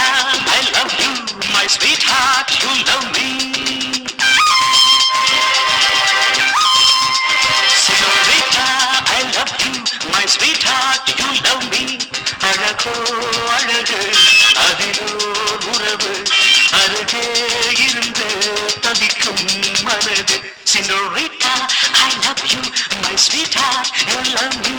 I love you, my sweetheart, you love me. Senorita, I love you, my sweetheart, you love me. அழகோ அழகு அதிலோ உறவு அருகே இருந்து தவிக்கும் மனது. Senorita, I love you, my sweetheart, you love me.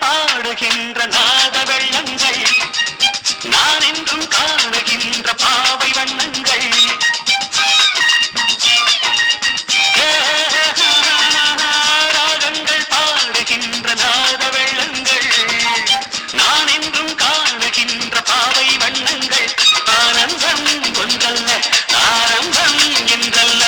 பாடுகின்ற நாத வெள்ளங்கள் நான் என்றும் காணுகின்ற பாவை வண்ணங்கள். ராகங்கள் பாடுகின்ற நாத வெள்ளங்கள் நான் என்றும் காணுகின்ற பாவை வண்ணங்கள். ஆனந்தம் ஒன்றல்ல ஆரம்பம் என்றல்ல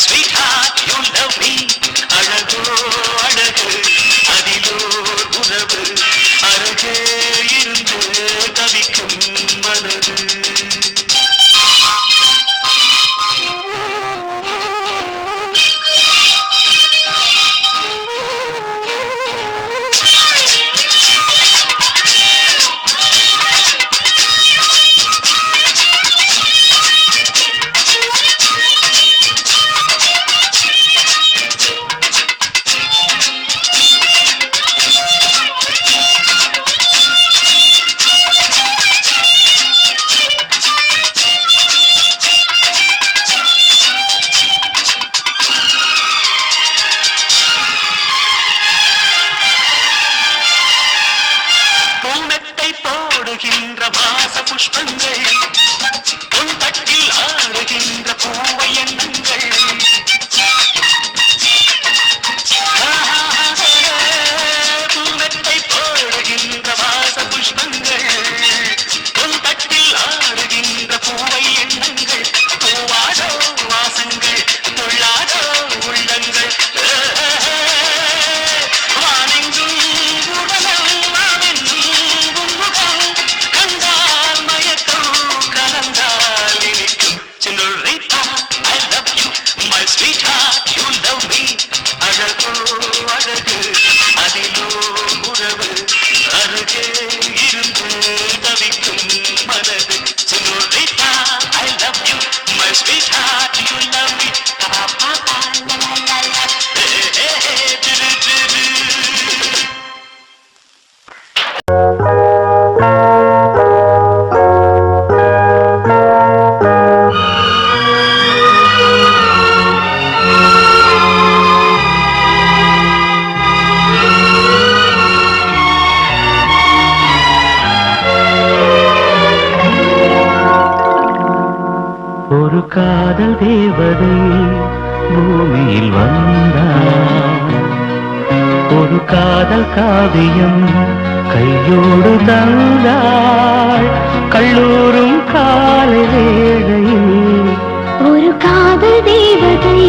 sweetheart, you love me. அழகோ அழகு அதிலோ உறவு அருகே இருந்து தவிக்கும் மனது. போடுகின்ற வாச புஷ்பங்கள் உன் தட்டில் ஆடுகின்ற பூவை எண்ணங்கள். பூமெட்டை போடுகின்ற வாச புஷ்பங்கள் உன் தட்டில் ஆடுகின்ற பூவை எண்ணங்கள். பூவாடோ வாசங்கள் துள்ளாடோ உள்ளங்கள். Sweetheart, you love me. அழகோ அழகு அதிலோ உறவு அருகே இருந்து தவிக்கும் மனது. Senorita, I love you, my sweetheart, you love me. Pa pa pa la la la la. Hey hey hey du du du du. ஒரு காதல் தேவதை பூமியில் வந்தாள். ஒரு காதல் காவியம் கையோடு தந்தாள். கல்லூரும் காலை வேளையில் ஒரு காதல் தேவதை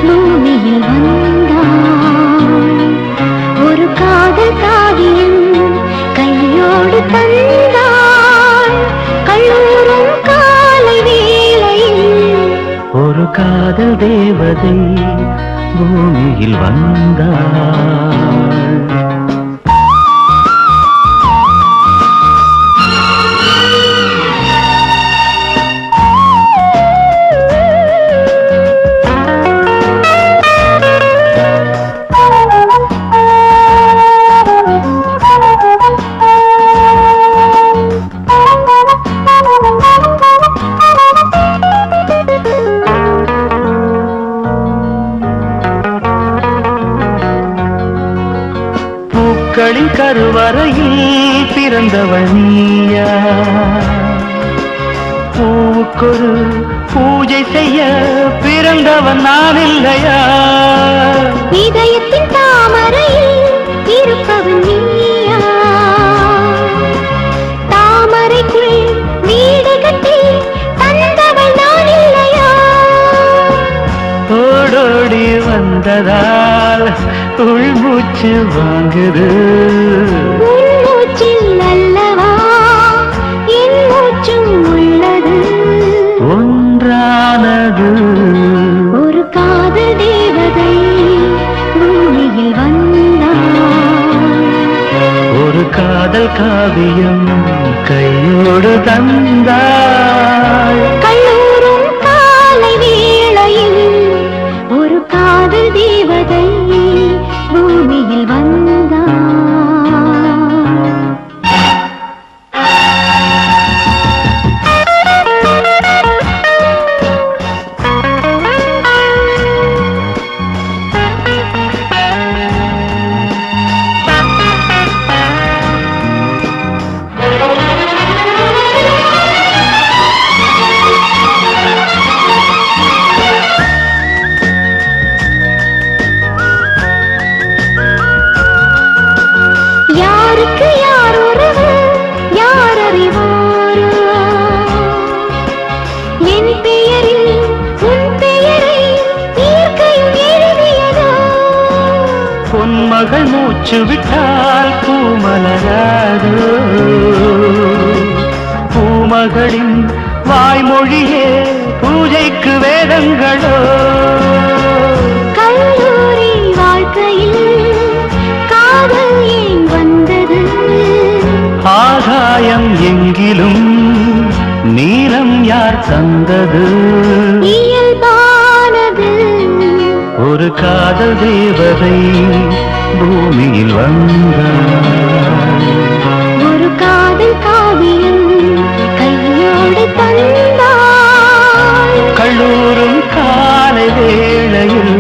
பூமியில் வந்தாள். ஒரு காதல் காவியம் கையோடு தந்தாள். கல்லூரும் ஒரு காதல் தேவதை பூமியில் வந்தாள். பூக்களின் கருவறையில் பிறந்தவள் நீயா? பூவுக்கொரு பூஜை செய்ய பிறந்தவன் நான் இல்லையா? இதயத்தின் தாமரையில் இருப்பவன் நீயா? தாமரைக்குள் வீடு கட்டி தந்தவள் நான் இல்லையா? ஓடோடி வந்ததால் உள்மூச்சு வாங்குது. உன் மூச்சில் அல்லவா என் மூச்சும் உள்ளது. ஒன்றானது ஒரு காதல் தேவதை பூமியில் வந்தாள். ஒரு காதல் காவியம் கையோடு தந்தாள். கல்லூரும் காலை வேளையில் ஒரு காதல் தேவதை பூமியில் வந்தாள். யாருக்கு யார் உறவு யார் அறிவாரோ? என் பெயரில் உன் பெயரை இயற்கையும் எழுதியதோ? பொன்மகள் மூச்சு விட்டால் பூமலராதோ? பூமகளின் வாய்மொழியே பூஜைக்கு வேதங்களோ? கல்லூரி வாழ்க்கையில் காதல் ஏன் வந்தது? ஆகாயம் எங்கிலும் நீலம் யார் தந்தது? இயல்பானது ஒரு காதல் தேவதை பூமியில் வந்தாள். ஒரு காதல் காவியம் கையோடு தந்தாள். கல்லூரும் காலை வேளையில்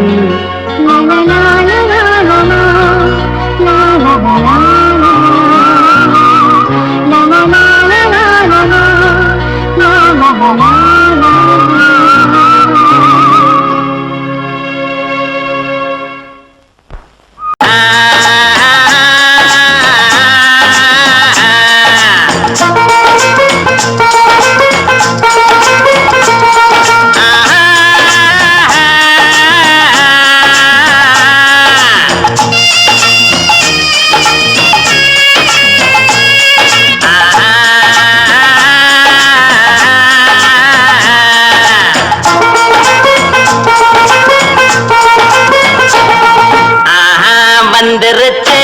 வந்துருச்சு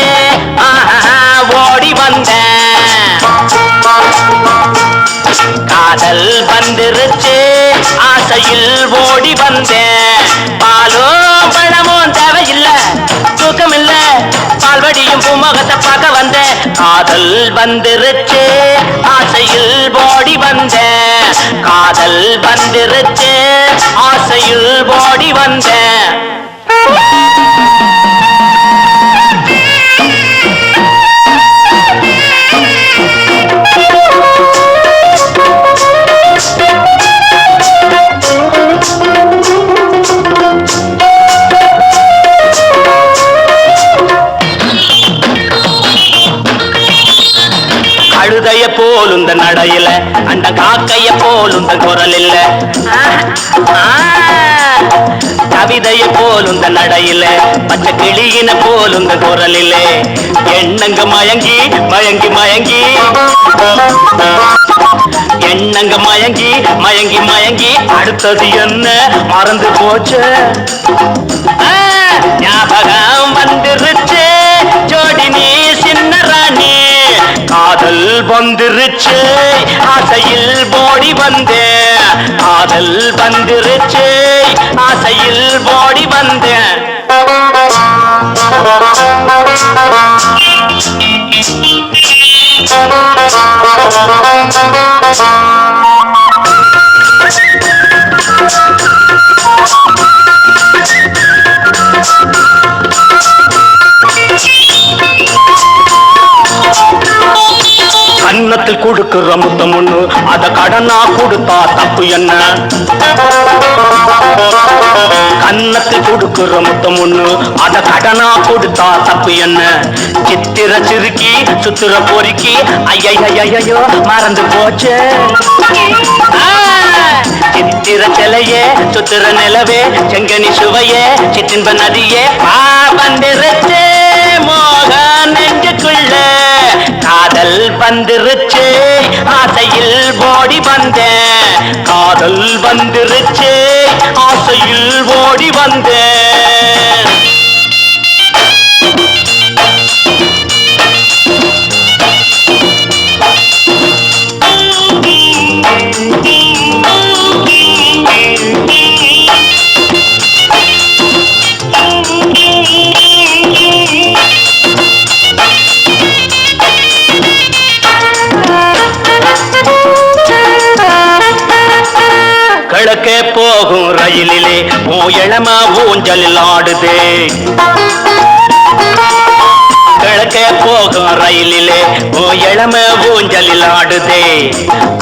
ஓடி வந்த காதல் வந்துருச்சு ஆசையில் ஓடி வந்த பாலும் பழமும் தேவையில்லை தூக்கம் இல்ல பால்வடியும் பூமுகத்தை பார்க்க வந்த காதல் வந்துருச்சு ஆசையில் ஓடி வந்த காதல் வந்துருச்சு ஆசையில் ஓடி வந்த கழுதைய போலுந்த நடையில அந்த காக்கைய போலுந்த குரல் இல்ல கவிதைய போலுந்த நடையில பச்சை கிளியின போலுந்த குரல் இல்ல எண்ணங்க மயங்கி மயங்கி மயங்கி எண்ணங்க மயங்கி மயங்கி மயங்கி அடுத்தது என்ன மறந்து போச்சு ஞாபகம் வந்துருச்சு ஜோடி நீ சின்ன ராணி காதல் வந்துருச்சு ஆசையில் ஓடி வந்தேன் காதல் வந்துருச்சு ஆசையில் ஓடி வந்தேன் கொடுக்குற முத்தம் ஒண்ணு அத கடனா கொடுத்தா தப்பு என்ன? கன்னத்தில் கொடுக்குற முத்தம் ஒண்ணு அத கடனா கொடுத்தா தப்பு என்ன? சித்திர சிறுக்கி சுத்துற பொறுக்கி ஐயோ மறந்து போச்சு. சித்திர சிலையே சுத்துற நிலவே செங்கனி சுவையே சிற்றின்ப நதியே வந்துருச்சு மோக நெஞ்சுக்குள்ள காதல் வந்துருச்சு ஆசையில் ஓடி வந்தேன். காதல் வந்துருச்சு ஆசையில் ஓடி வந்தேன். கிழக்கே போகும் ரயிலிலே இளம ஊஞ்சலில் ஆடுதே. கிழக்கே போகும் ரயிலிலே இளம ஊஞ்சலில் ஆடுதே.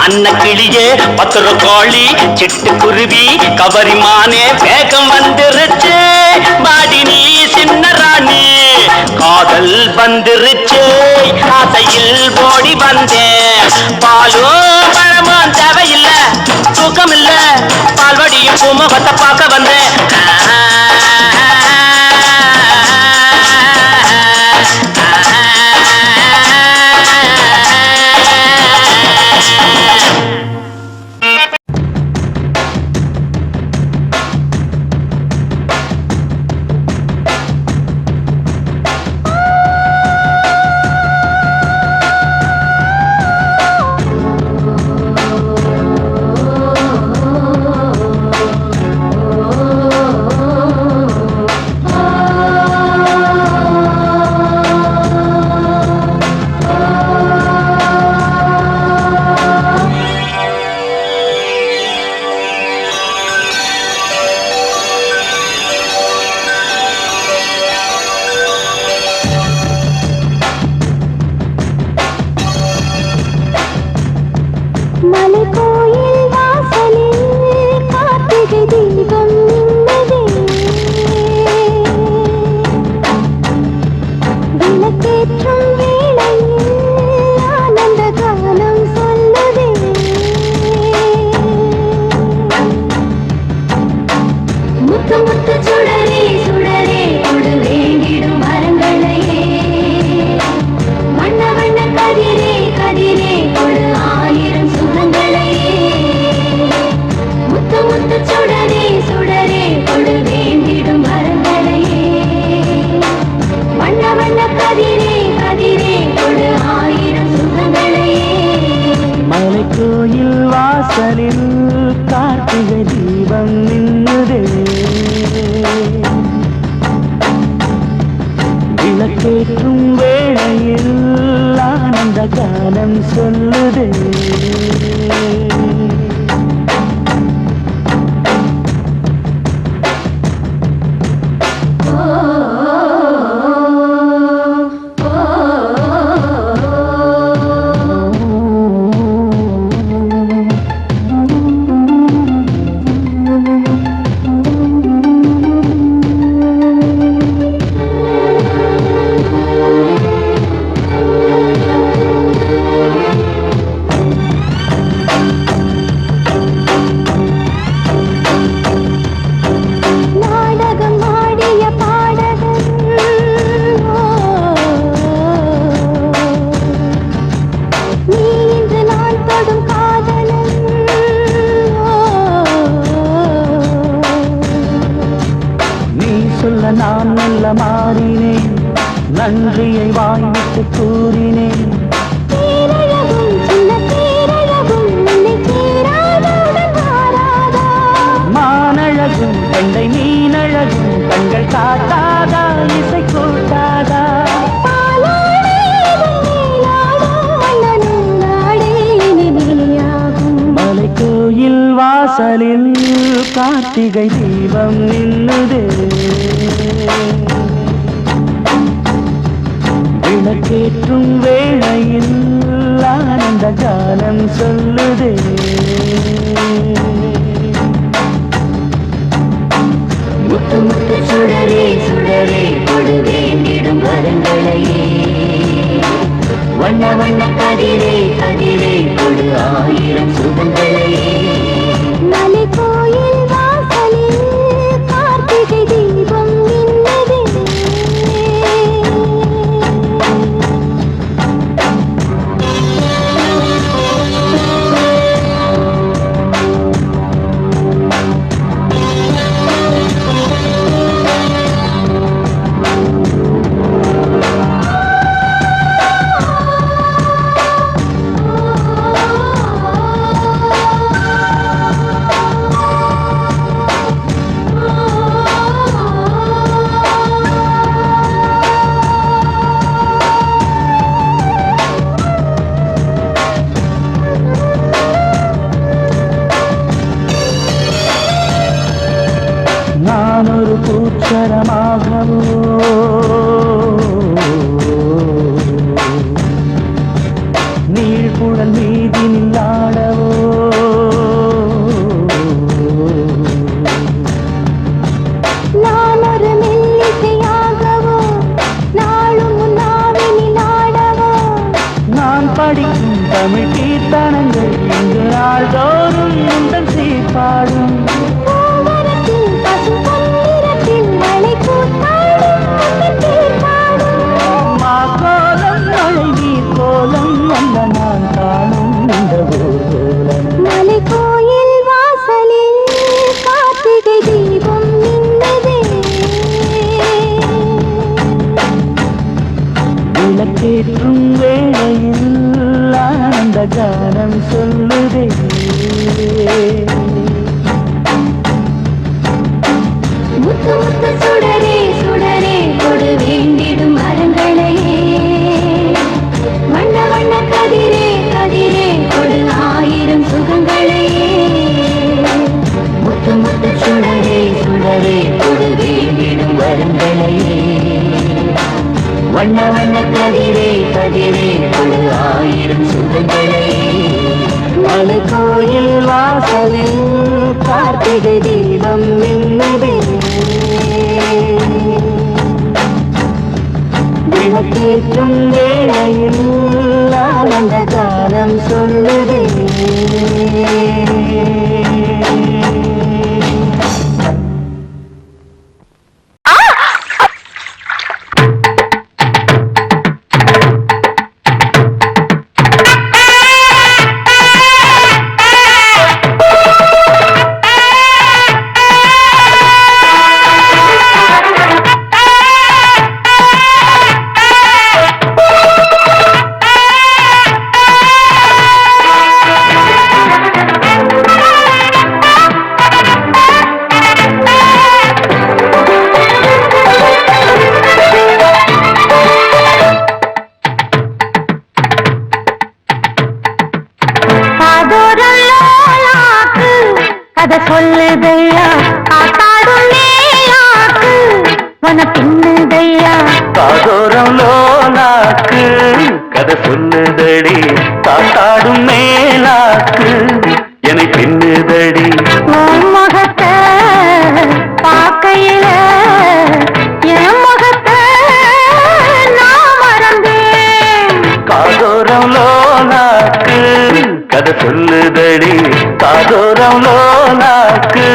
அன்ன கிளியே பத்திர கோழி சிட்டுக்குருவி கவரிமானே வேகம் வந்துருச்சு பாடி நீ சின்ன ராணி. காதல் வந்துருச்சு ஆசையில் ஓடி வந்தேன். பாலோ பழமும் தேவையில்லை தூக்கம் இல்ல பால்வடியும் பூமுகத்தை பார்க்க வந்தேன். மலைக்கோயில் வாசலில் கார்த்திகை தீபம் மின்னதே. விளக்கேற்றும் வேளையில் ஆனந்த காலம் சொல்லுதே. முத்து முத்து சுடரே சுடரே கொடு வேண்டிடும் மரங்களையே. வண்ண வண்ண கதிரே கதிரே கொடு ஆயிரம் சுகங்களையே. முத்து முத்து சுடரே சுடரே கொடு வேண்டிடும் மரங்களையே. வண்ண வண்ண கதிரே கதிரே கொடு ஆயிரம் சுகங்களையே. மலைக்கோயில் வாசலில் கார்த்திகை தீபம் நின்னுதே. விளக்கேற்றும் வேளையில் ஆனந்த காலம் சொல்லுதே. நான் நல்ல மாறினேன் நன்றியை வாய்விட்டு கூறினேன். மானழகும் கண்டை மீனழகும் கண்கள் காட்டாதா இசை கூட்டாதா. மலைக்கோயில் வாசலில் கார்த்திகை தீபம் நின்னுதே. விளக்கேற்றும் வேளையில் ஆனந்த காலம் சொல்லுதே. முத்து முத்து சுடரே சுடரே கொடு வேண்டிடும் வரங்களையே. வண்ண வண்ண கதிரே கதிரே கொடு ஆயிரம் சுகங்களையே. மலை கோயில் வாசலில் கார்த்திகை தீபம் மின்னதே. நான் ஒரு பூச்சரமாகவோ நீழ்குழல் மீதினில் ஆடவோ நான் ஒரு மெல்லிசையாகவோ நாளும் நாவினில் ஆடவோ. நான் படிக்கும் தமிழ் கீர்த்தனங்கள் இங்கு நாள்தோறும் உங்கள் சீர்பாடும். பூமரத்தில் பசும் பொன்னிறத்தில் மழை கூத்தாடும் உங்கள் தேர்பாடும். மாக்கோலம் மழை நீர் கோலம் வந்த நான் காணும் இந்த ஊர்கோலம். மலை கோயில் வாசலில் கார்த்திகை தீபம் மின்னதே. விளக்கேற்றும் வேளையில் ஆனந்த கானம் சொல்லுதே. முத்து முத்து சுடரே சுடரே கொடு வேண்டிடும் மரங்களையே. வண்ண வண்ண கதிரே கதிரே கொடு ஆயிரம் சுகங்களையே. முத்து முத்து சுடரே சுடரே கொடு வேண்டிடும் வரங்களையே. வண்ண வண்ண கதிரே கதிரே கொடு ஆயிரம் சுகங்களையே. மலை கோயில் வாசலில் கார்த்திகை தீபம் மின்னதே. விளக்கேற்றும் வேளையில் ஆனந்த காலம் சொல்லுதே. கதை சொல்லுதையா காத்தாடும் மேலாக்கு உன பின்னுதையா. காதோரம் லோலாக்கு கதை சொல்லுதடி காத்தாடும் மேலாக்கு என்னை பின்னுதடி. உன் முகத்தை பார்க்கையில என் முகத்தை நான் மறந்தேன். காதோரம் லோலாக்கு கதை சொல்லுதடி காதோரம் லோலாக்கு.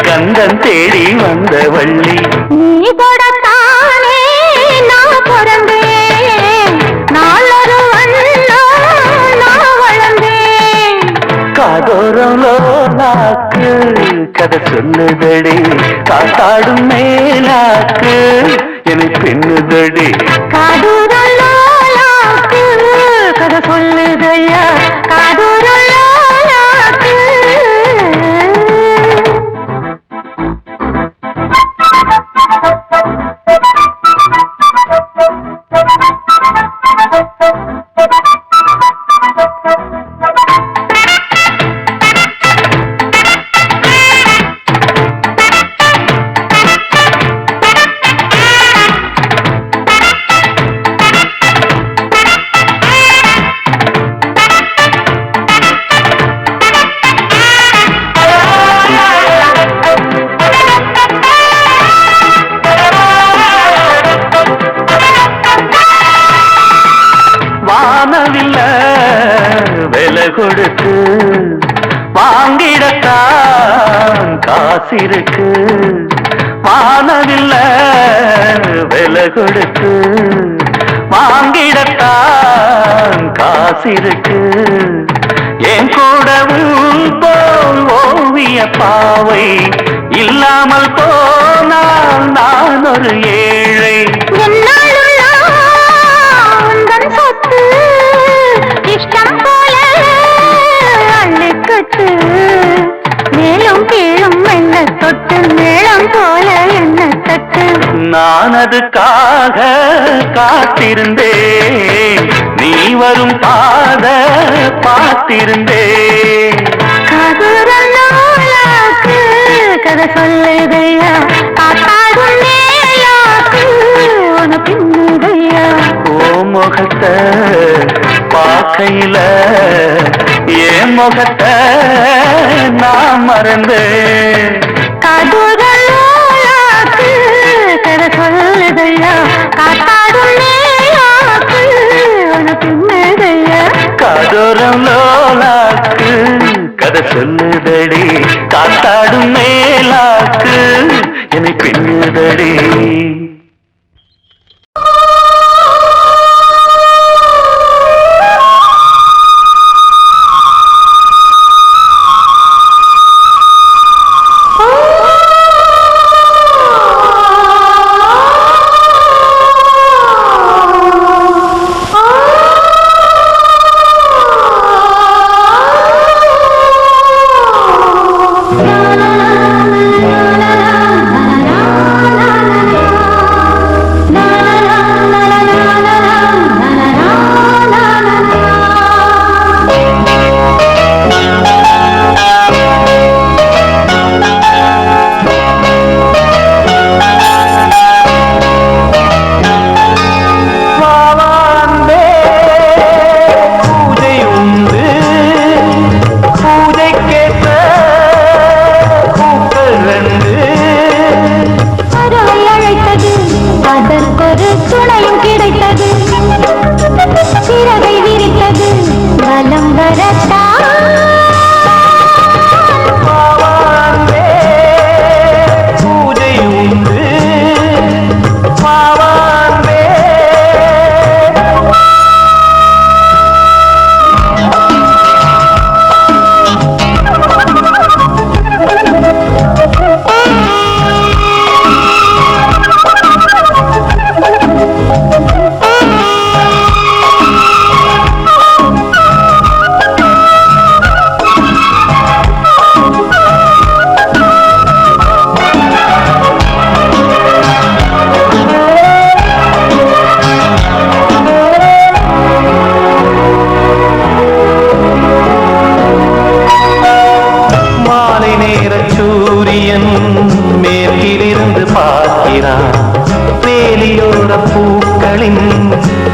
கந்தன் தேடி வந்த வள்ளி. நீ கொடுத்தானே நான் பிறந்தேன், நாளொரு வண்ணம் நான் வளர்ந்தேன். காதோரம் லோலாக்கு கதை சொல்லுதடி, காத்தாடும் மேலாக்கு என்னை பின்னுதடி. காதூரம் லோலாக்கு கதை சொல்லுதையா, காதூரம் லோலாக்கு. வானவில்ல விலை கொடுத்து வாங்கிடத்தான் காசிருக்கு. வானவில்ல விலை கொடுத்து வாங்கிடத்தான் காசிருக்கு. என் கூடவும் போல் ஓவிய பாவை இல்லாமல் போனால் நான் ஒரு ஏழை. இஷ்டம் போல அள்ளிக்கட்டு, மேலும் கீழும் என்ன தொட்டு, மேளம் போல என்ன தட்டு. நான் அதுக்காக காத்திருந்தேன், நீ வரும் பாத பார்த்திருந்தேன். காதூரம் லோலாக்கு கதை சொல்லுதையா, காத்தாடும் மேலாக்கு உன பின்னுதையா. ஓ முகத்தை பார்க்கையில என் முகத்தை நான் மறந்தேன். காதூரம் லோலாக்கு கதை சொல்லுதையா, காத்தாடும் மேலாக்கு உன பின்னுதையா. காதோரம் லோலாக்கு கதை சொல்லுதடி, காத்தாடும் மேலாக்கு என்னை பின்னுதடி.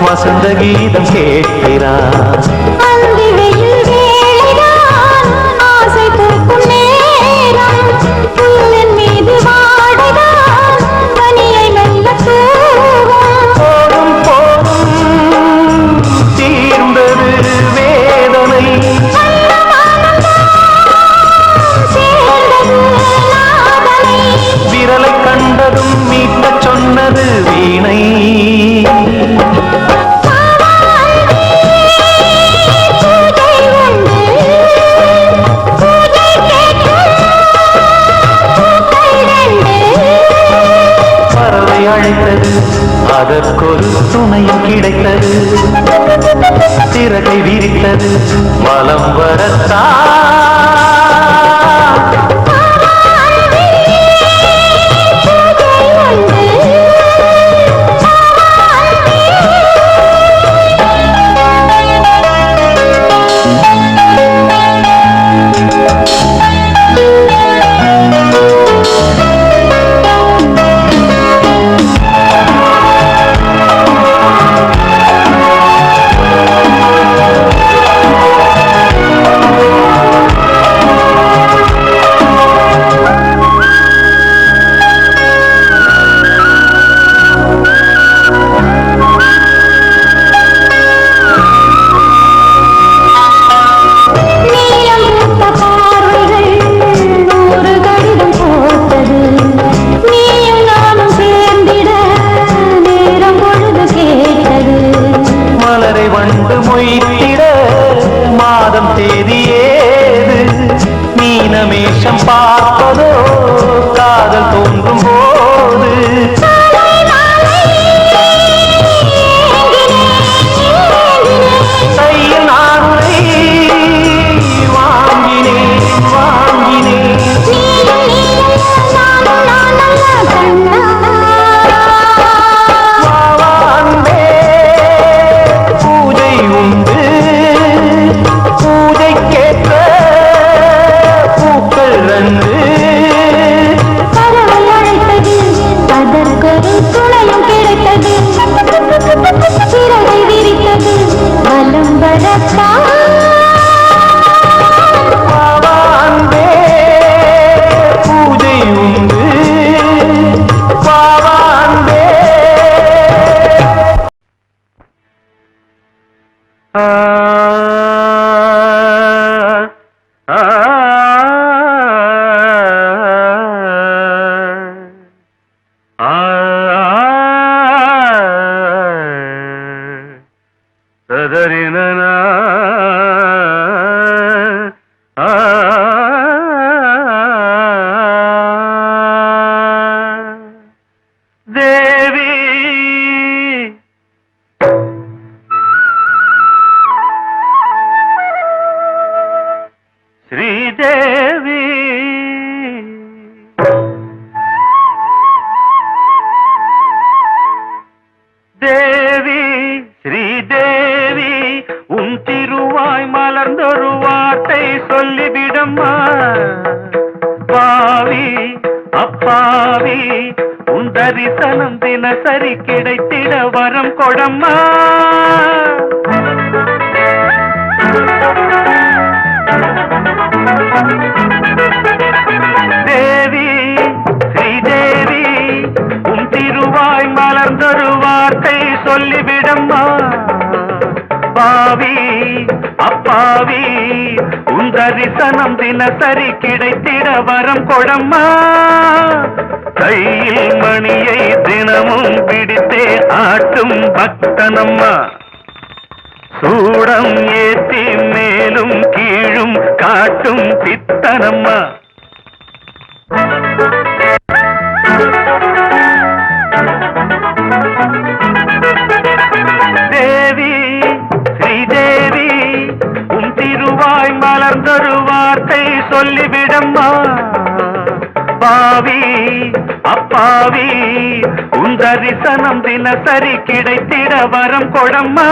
வசந்த கீதம் கேட்கிறான். கிடைத்தது சிறகை விரித்தது வலம் வரத்தான் பார்ப்பதோ காதல் தோன்றும் போது கையில் நானுரை வாங்கினேன் வாங்கினேன் வாவாண்டே பூஜை உண்டு பூஜை கேட்க துணையும் கிடைத்தது சிறகை விரித்தது வலம் வரத்தான் பூஜை உண்டு பாவாண்டே தேவி ஸ்ரீதேவி தேவி ஸ்ரீதேவி உன் திருவாய் மலர்ந்தொரு வார்த்தை சொல்லிவிடம்மா பாவி அப்பாவி உன் தரிசனம் தினசரி கிடைத்திட வரம் கொடம்மா தேவி ஸ்ரீதேவி உன் திருவாய் மலர்ந்தொரு வார்த்தை சொல்லிவிடம்மா பாவி அப்பாவி உன் தரிசனம் தினசரி கிடைத்திட வரம் கொடம்மா கையில் மணியை தினமும் பிடித்தே ஆட்டும் பக்தனம்மா சூடம் ஏற்றி மேலும் கீழும் காட்டும் பித்தனம்மா தேவி ஸ்ரீதேவி உன் திருவாய் மலர்ந்தொரு வார்த்தை சொல்லிவிடம்மா பாவி அப்பாவி உன் தரிசனம் தினசரி கிடைத்திட வரம் கொடம்மா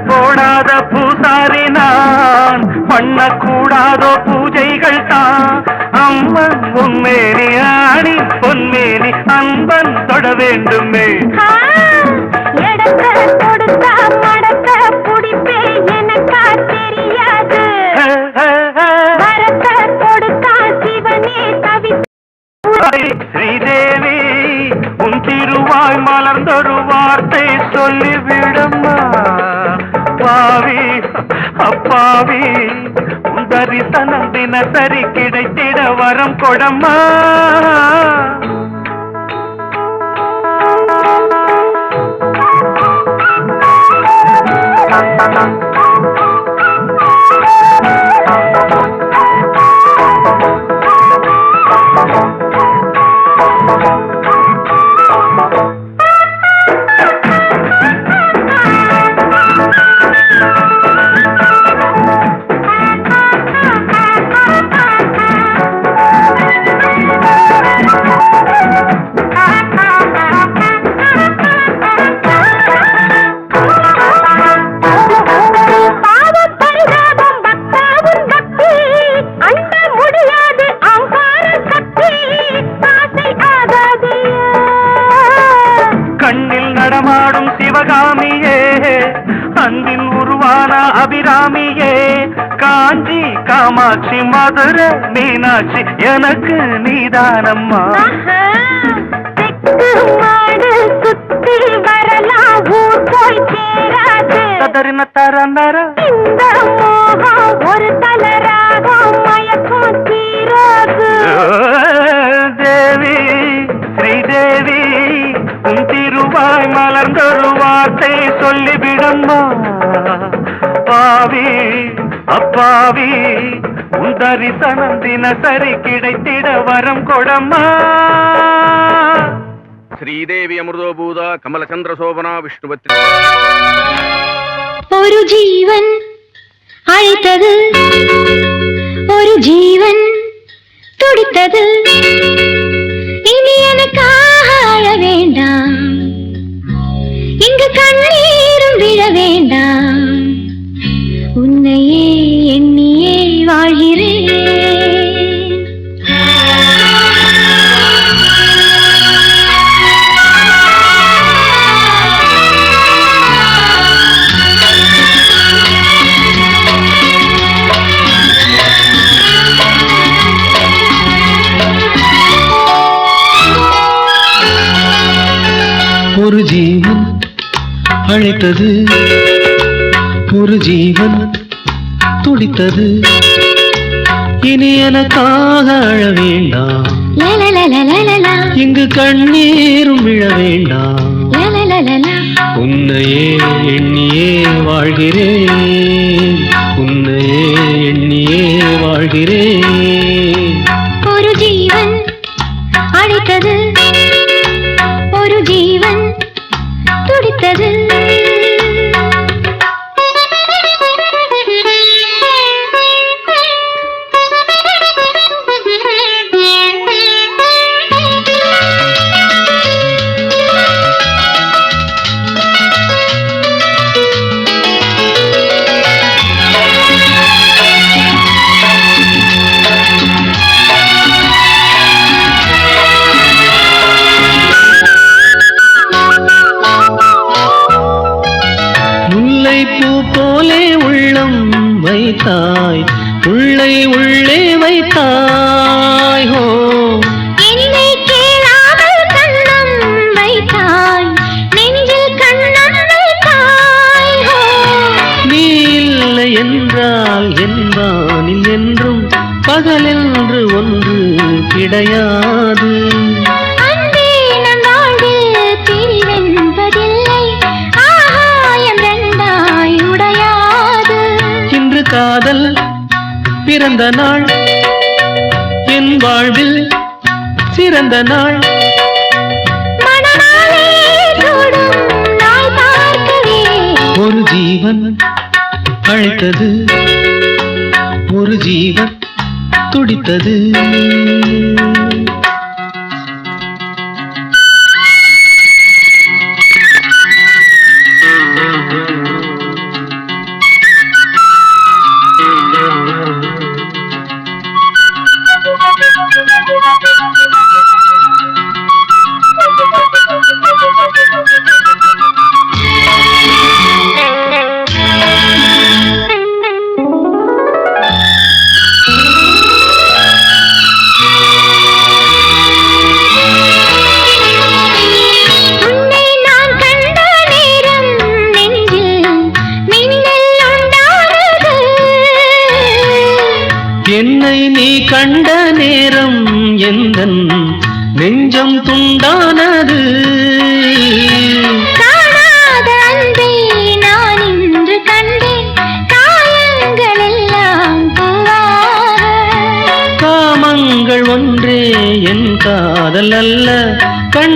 போடாத பூசாரி நான் பண்ணக்கூடாதோ பூஜைகள் தான் அம்மன் உன்மேனி ஆணி பொன்மேனி அன்பன் தொட வேண்டுமே கொடுத்த மடக்க புடி மலர்ந்தொரு வார்த்தை சொல்லிவிடம்மா. பாவி அப்பாவி உன் தரிசனம் தினசரி கிடைத்திட வரம் கொடம்மா. நடமாடும் சிவகாமியே அன்பின் உருவான அபிராமியே காஞ்சி காமாட்சி மதுரை மீனாட்சி எனக்கு நீதானம்மா. சுத்தி வரலாம் ஊர் போய் சேராது தரின தரந்தர இந்த மோகம் ஒரு தலராகம் மயக்கம் தீராது. தேவி ஸ்ரீதேவி உன் திருவாய் மலர்ந்தொரு வார்த்தை சொல்லிவிடம்மா. பாவி அப்பாவி உன் தரிசனம் தினசரி கிடைத்திட வரம் கொடம்மா. ശ്രീദേവി അമൃതോഭൂത കമലചന്ദ്ര ശോഭന വിഷ്ണുപത്രി. ഒരു ജീവൻ അழைத்தது ഒരു ജീവൻ തുടിത്തது ഇനി எனக்காக அழ வேண்டாம் இங்கு கண்ணீரும் விழ வேண்டாம் உன்னையே எண்ணியே வாழ்கிறேன். ஒரு ஜீவன் அழைத்தது ஒரு ஜீவன் துடித்தது இனி எனக்காக அழ வேண்டாம் இங்கு கண்ணீரும் விழ வேண்டாம் உன்னையே எண்ணியே வாழ்கிறேன் உன்னையே எண்ணியே வாழ்கிறேன். ஒரு ஜீவன் அழைத்தது ஒரு ஜீவன் துடித்தது போலே உள்ளம் வைத்தாய் உள்ளை உள்ளே வைத்தாய் ஹோ என்னை கேளாமல் கண்ணம் வைத்தாய் நெஞ்சில் கண்ணம் வைத்தாய் ஹோ நீ இல்லை என்றால் என்பானில் என்றும் பகலென்று ஒன்று கிடையாது. காதல் பிறந்த நாள் என் வாழ்வில் சிறந்த நாள். ஒரு ஜீவன் அழைத்தது ஒரு ஜீவன் துடித்தது.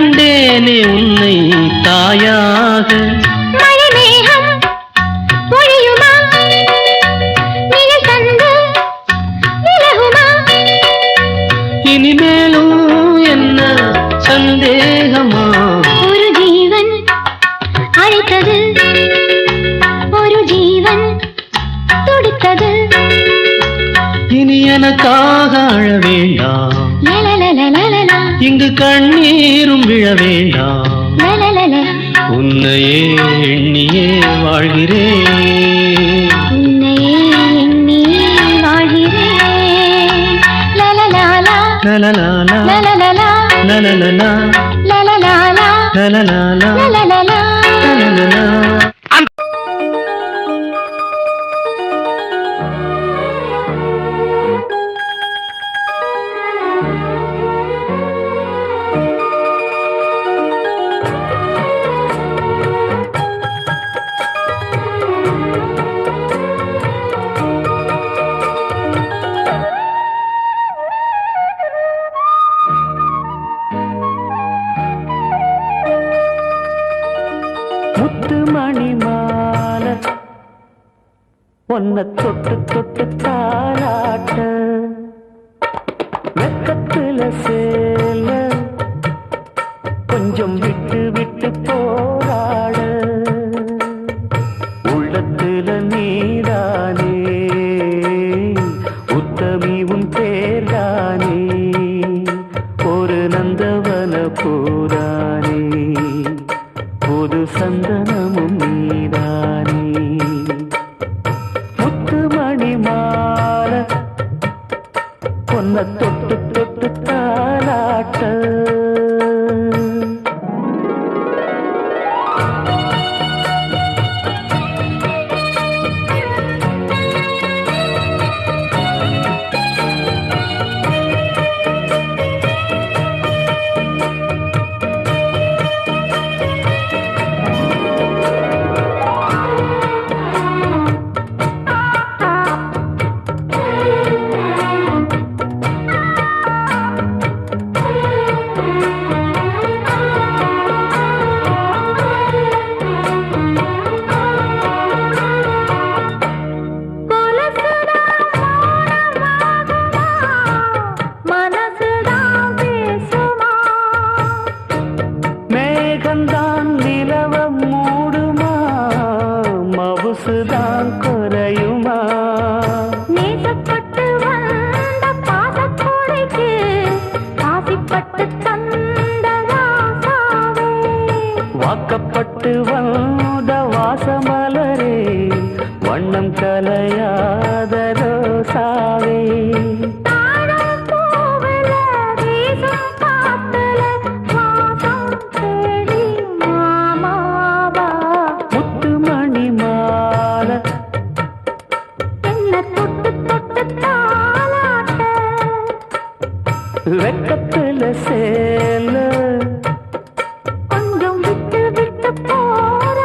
கண்டேனே உன்னை தாயாக. மழை மேகம் பொழியுமா, நிழல் தந்து விலகுமா? இனிமேலும் என்ன சந்தேகமா? ஒரு ஜீவன் அழைத்தது, ஒரு ஜீவன் துடித்தது. இனி எனக்காக அழ வேண்டாம், லலலலலலலா, இங்கு கண்ணீரும் விழ வேண்டாம். லலலல, உன்னையே எண்ணியே வாழ்கிறேன், உன்னையே எண்ணி வாழ்கிறேன். லலலாலா, லலலாலா, லலலலா, லலலலா, லலலாலா, லலலாலா, லலலலா. லலலலா. முத்து மணி மாலை பொன்ன தொட்டு தொட்டு தாலாட்ட, வெக்கத்துல சேல கொஞ்சம் விட்டு விட்டு போராட, உள்ளத்துல நீரானே உத்தமி உன் பேர்தானே, ஒரு நந்தவன பூரானே புது சந்தனமும் நீதானே. முத்து மணி மாலை பொன்ன தொட்டு தொட்டு தாலாட்ட. மேகந்தான் நிலவ மூடுமா, மவுசுதான் குறையுமா? நேசப்பட்டு வந்த பாசக்கோடைக்கு ஆசைப்பட்டு தந்த ராசாவே, வாக்கப்பட்டு வந்த வாசமலரே, வண்ணம் கலையாத ரோசாவே. தாழம் பூவுல வீசும் காத்துல வாசம் தேடி மாமாவா, முத்து மணி மாலை என்ன தொட்டு தொட்டு தாலாட்ட, வெக்கத்துல சேல கொஞ்சம் விட்டு விட்டு போராட.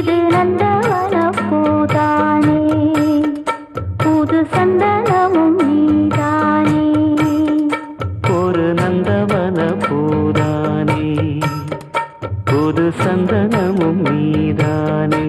இது நந்தவன பூதானே புது சந்தனமும் நீதானே ஒரு நந்தவன பூதானே புது சந்தனமும் நீதானே.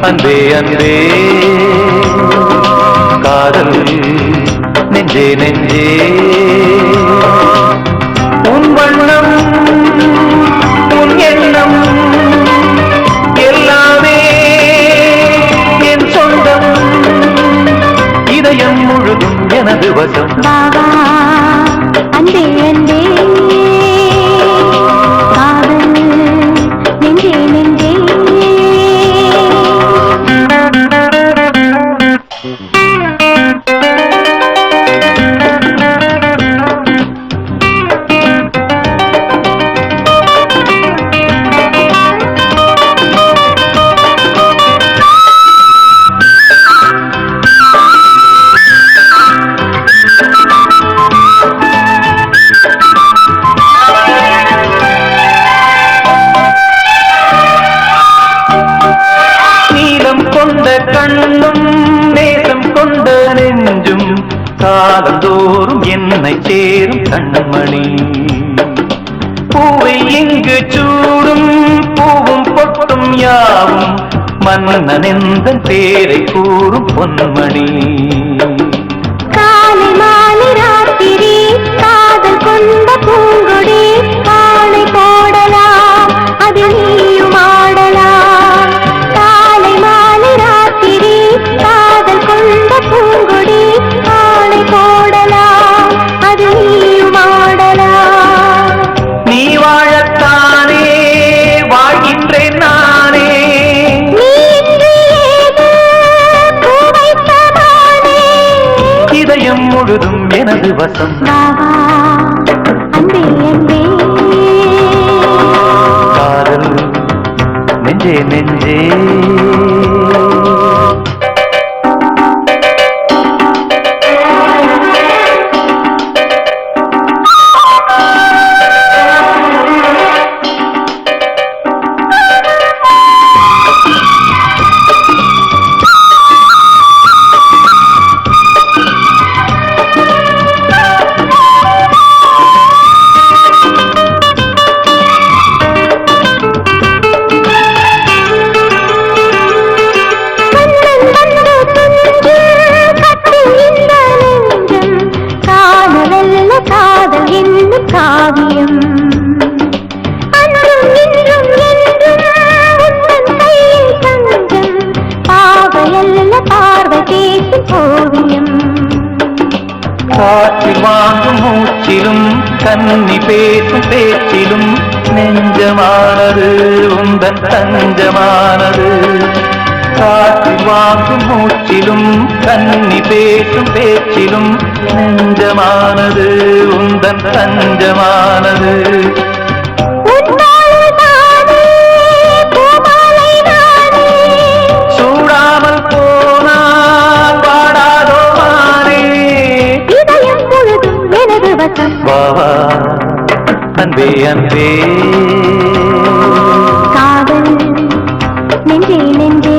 அன்பே அன்பே காதல் நெஞ்சே நெஞ்சே உன் வண்ணம் உன் எண்ணம் எல்லாமே என் சொந்தம் இதயம் முழுதும் எனது வசம். பாபா அன்பே அன்பே காதல் நெஞ்சே நெஞ்சே கண்ணும் நேசம் கொண்ட நெஞ்சும் காலந்தோறும் என்னை சேரும் கண்மணி பூவை இங்கு சூடும் பூவும் பொட்டும் யாவும் மன்னனெந்தன் பேரை கூறும் பொன்மணி. காலை மாலை ராத்திரி காதல் கொண்ட பூங்கொடி காலை போடலாம் அதில் நீயும் ஆடலாம். காலை மாலை ராத்திரி காதல் கொண்ட பூங்கொடி காலை போடலாம் அதில் நீயும் ஆடலாம். நீ வாழத்தானே வாழ்கின்றேன் நானே நீ இன்று ஏது பூ வைத்ததானே இதயம் முழுதும் எனது வசம். பாபா அன்பே அன்பே காதல் நெஞ்சே நெஞ்சே காவியம் அன்றும் இன்றும் என்றும் உந்தன் கையில் தஞ்சம் பாவையல்ல பார்வை பேசும் ஓவியம். காற்றில் வாங்கும் மூச்சிலும் கன்னி பேசும் பேச்சிலும் நெஞ்சமானது உந்தன் தஞ்சமானது. காற்றில் வாங்கும் மூச்சிலும் கன்னி பேசும் பேச்சிலும் நெஞ்சமானது உந்தன் தஞ்சமானது. சூடாமல் போனால் வாடாதோ மானே இதயம் முழுதும் எனது வசம். வாவா அன்பே அன்பே காதல் நெஞ்சே நெஞ்சே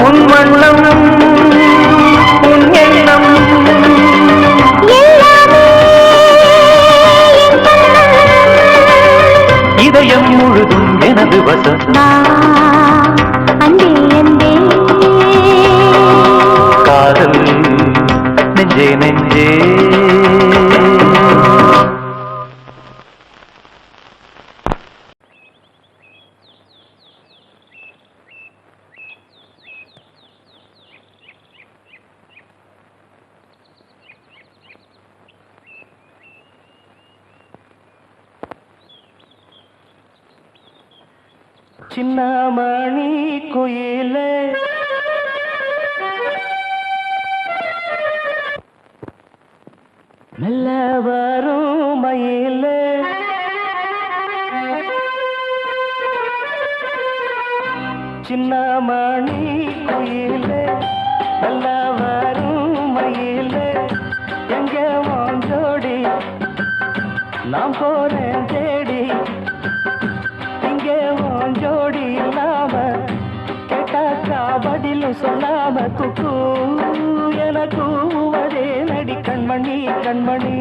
உன் வண்ணம் உன் எண்ணம் எல்லாமே என் சொந்தம். இதயம் முழுதும் எனது வசம். வா அன்பே அன்பே காதல் நெஞ்சே நெஞ்சே சின்னமணி குயிலே மெல்ல வரும் மயிலே சின்னமணி குயிலே மெல்ல வரும் மயிலே எங்க வாஞ்சோடி நான் போறேன் தேடி இங்கே வாஞ்சோடி இல்லாம கேட்டாக்கா பதிலும் சொல்லாம குக்கு எனக்கு அதே நடி கண்மணி கண்மணி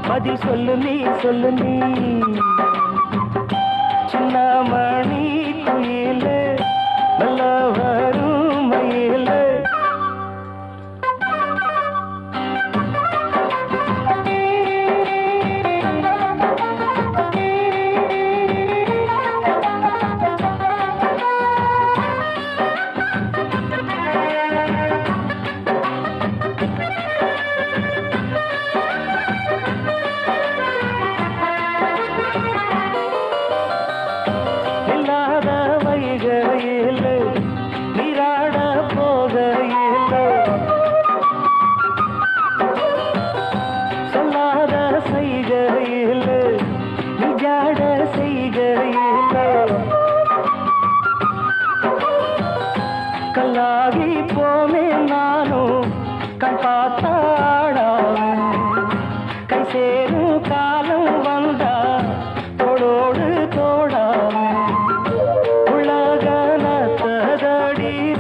பதில் சொல்லு நீ சின்னமணி குயிலே நல்ல வரும் மயிலே கல்லாகி போமே நானும் கண் பார்த்தாடாவேன் கை சேரும் காலம் வந்தா தோளோடு தோடாவேன் உலகனத்ததடி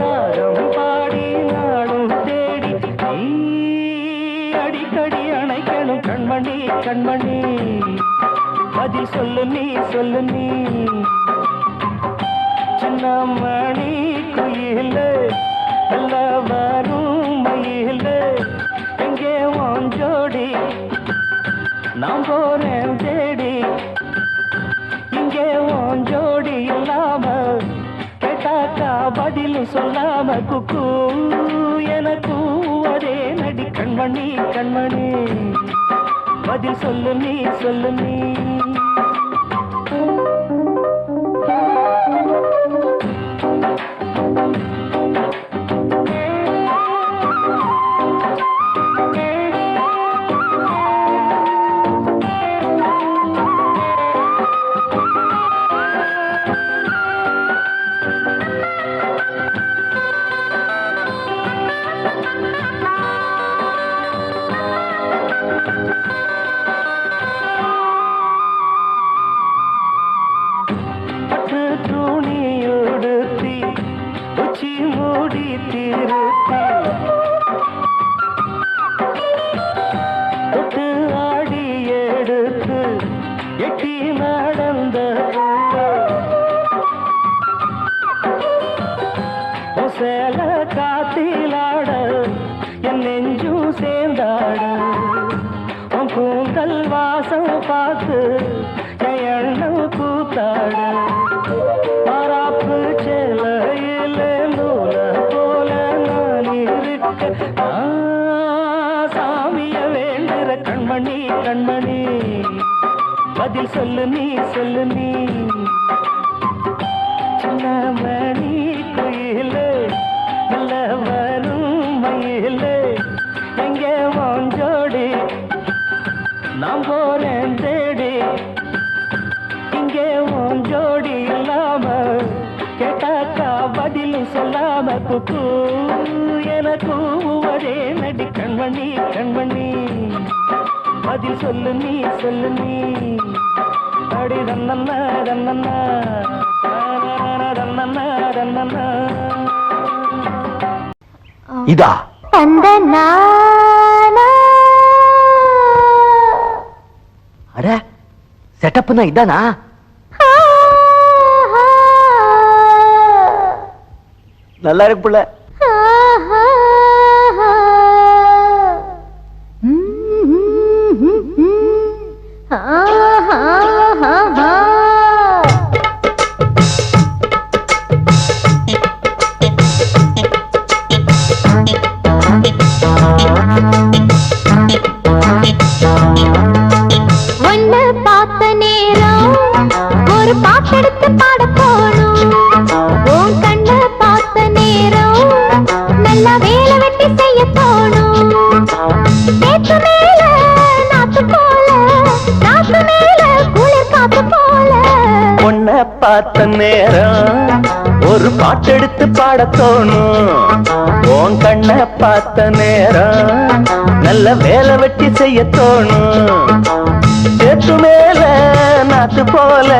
ராகம் பாடி நாடும் தேடி நீ அடிக்கடி அணைக்கணும் கண்மணி கண்மணி பதில் சொல்லு நீ சின்னமணி குயிலே நல்ல வரும் மயிலே எங்கே வாஞ்சோடி நான் போறேன் தேடி இங்கே வாஞ்சோடி இல்லாம கேட்டாக்கா பதில் சொல்லாம குக்கு எனக்கு அதே நடி கண்மணி கண்மணி பதில் சொல்லு நீ துணியுடுத்தி உச்சி மூடி திருத்தி தொட்டு ஆடி எடுத்து எட்டி நடந்த சேல காத்திலாட என் நெஞ்சும் சேர்ந்தாட உன் கூந்தல் வாசம் பார்த்து என் எண்ணம் கூத்தாட மராப்பு செலையில நூல போல நான் இருக்க சாமிய வேண்டுற கண்மணி கண்மணி பதில் சொல்லு நீ சின்னமணி குயிலே நல்ல வரும் மயிலே எங்கே வாஞ்சோடி நான் போறேன் தேடி இங்கே வாஞ்சோடி இல்லாம கேட்டாக்கா பதிலும் சொல்லாம குக்கு எனக்கு அதே நடி கண்மணி கண்மணி பதில் சொல்லு நீ அடி தன்னன்னா தன்னன்னா இதா அந்த நானா அட செட்டப்னா இதானா நல்லா இருக்கு புள்ள ஒன்னு பார்த்த நேரம் ஒரு பாட்டெடுத்து பாட போறேன் பார்த்த நேரம் ஒரு பாட்டெடுத்து பாடத் தோணும். உன் கண்ணை பார்த்த நேரம் நல்ல வேலை வெட்டி செய்ய தோணும். சேத்து மேல நாத்து போல,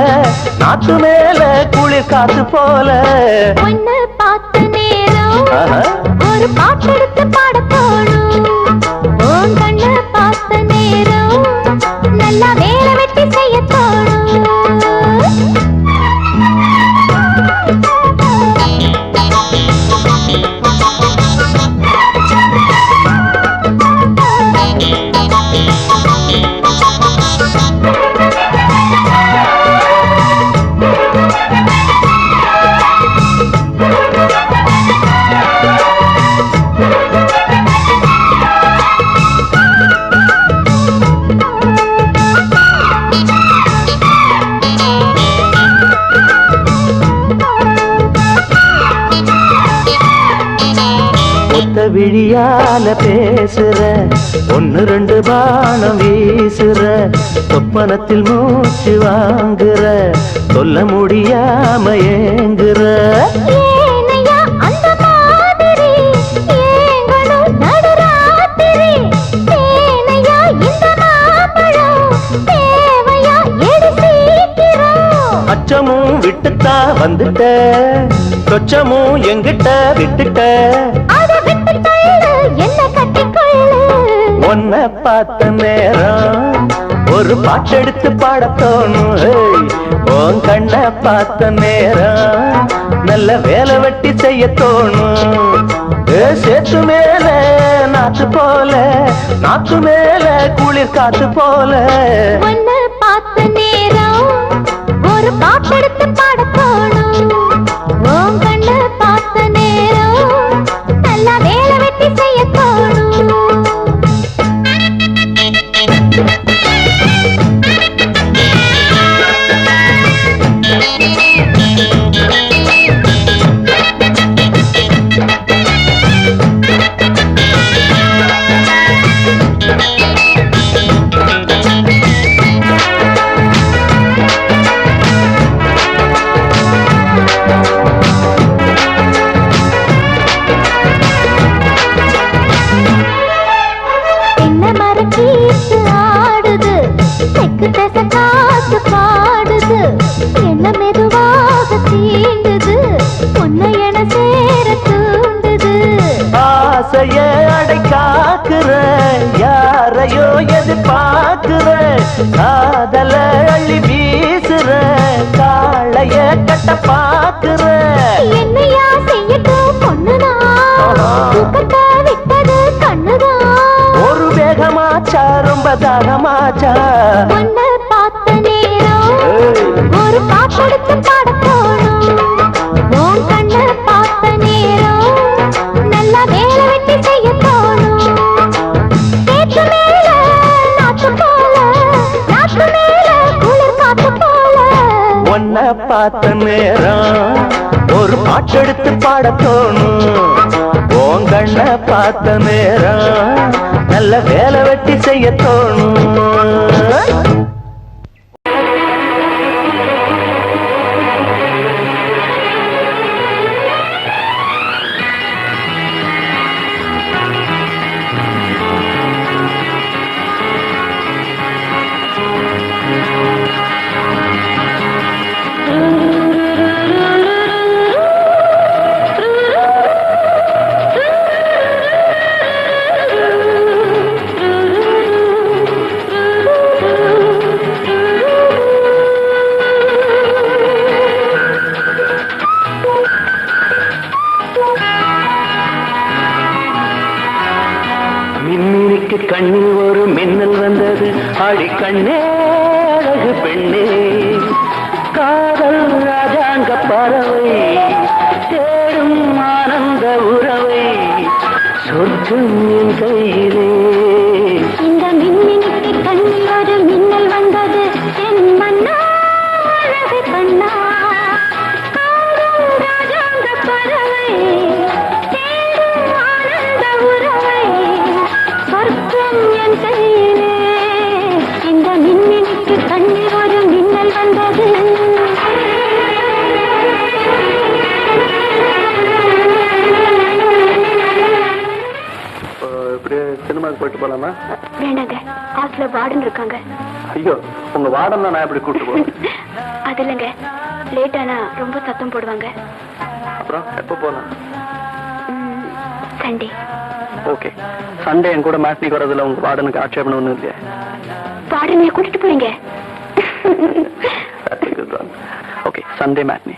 நாத்து மேல குளிர் காத்து போல. ஒன்னு பார்த்த நேரம் ஒரு பாட்டெடுத்து பாடத் தோணும். உன் கண்ணை பார்த்த நேரம் நல்லா வேலை வெட்டி செய்ய தோணும். விழியால பேசுற ஒன்னு ரெண்டு பானம் வீசுற சொப்பனத்தில் மூச்சு வாங்குற சொல்ல முடியாம ஏங்குற. அச்சமும் விட்டுத்தா வந்துட்ட, சொச்சமும் எங்கிட்ட விட்டுட்ட. உன்னை பார்த்த நேரம் ஒரு பாட்டெடுத்து பாடத் தோணும். உன் கண்ணை பார்த்த நேரம் நல்ல வேலை வெட்டி செய்ய தோணும். சேத்து மேல நாத்து போல, நாத்து மேல குளிர் காத்து போல. உன்னை பார்த்த நேரம் ஒரு பாட்டெடுத்து பாடத் தோணும். உன் கண்ணை பார்த்த நேரம் நல்லா வேலை வெட்டி செய்ய தோணும். காத்து பாடுது என்ன மெதுவாக தீண்டுது உன்னை என சேர தூண்டுது. ஆசைய அடை காக்குற யாரையோ எதிர்பார்க்குற காதல அள்ளி வீசுற காளைய கட்ட பாக்குற. என்னையா செய்யட்டும் பொண்ணுதான் விட்டது கண்ணுதான். ஒரு வேகமாச்சா ரொம்ப தாகமாச்சா. உன்னை பார்த்த நேரம் ஒரு பாட்டெடுத்து பாடத் தோணும். உன் கண்ணை பார்த்த நேரம் நல்லா வேலை வெட்டி செய்ய தோணும். சேத்து மேல நாத்து போல, நாத்து மேல குளிர் காத்து போல. உன்னை பார்த்த நேரம் ஒரு பாட்டெடுத்து பாடத் தோணும். உன் கண்ணை பார்த்த நேரம் நல்ல வேலை வெட்டி செய்ய தோணும். கண்ணில் ஒரு மின்னல் வந்தது ஆடி கண்ணே அழகு பெண்ணே காதல் ராஜாங்க பறவை தேடும் ஆனந்த உறவை சொர்க்கம் என் கையிலே. இந்த மின்மினிக்கு கண்ணில் ஒரு மின்னல் வந்தது என் மன்னா அழகு கண்ணா காதல் ராஜாங்க பறவை தேடும் ஆனந்த உறவை சொர்க்கம் என் கையிலே. இந்த மின்மினிக்கு கண்ணில் ஒரு மின்னல் வந்தது. போயிட்டு போலாமா? வேண்டாங்க, ஹாஸ்டல்ல வார்டன் இருக்காங்க. ஐயோ, உங்க வார்டன் தான் நான் எப்படி கூட்டு போறேன்? அது இல்லைங்க, லேட் ஆனா ரொம்ப சத்தம் போடுவாங்க. அப்புறம் எப்ப போலாம்? சண்டே. ஓகே, சண்டே என் கூட மேட்னிக்கு வரதுல உங்க வார்டனுக்கு ஆட்சேபணம் ஒண்ணும் இல்லையா? வார்டனை கூட்டிட்டு போறீங்க? Okay, Sunday matinee.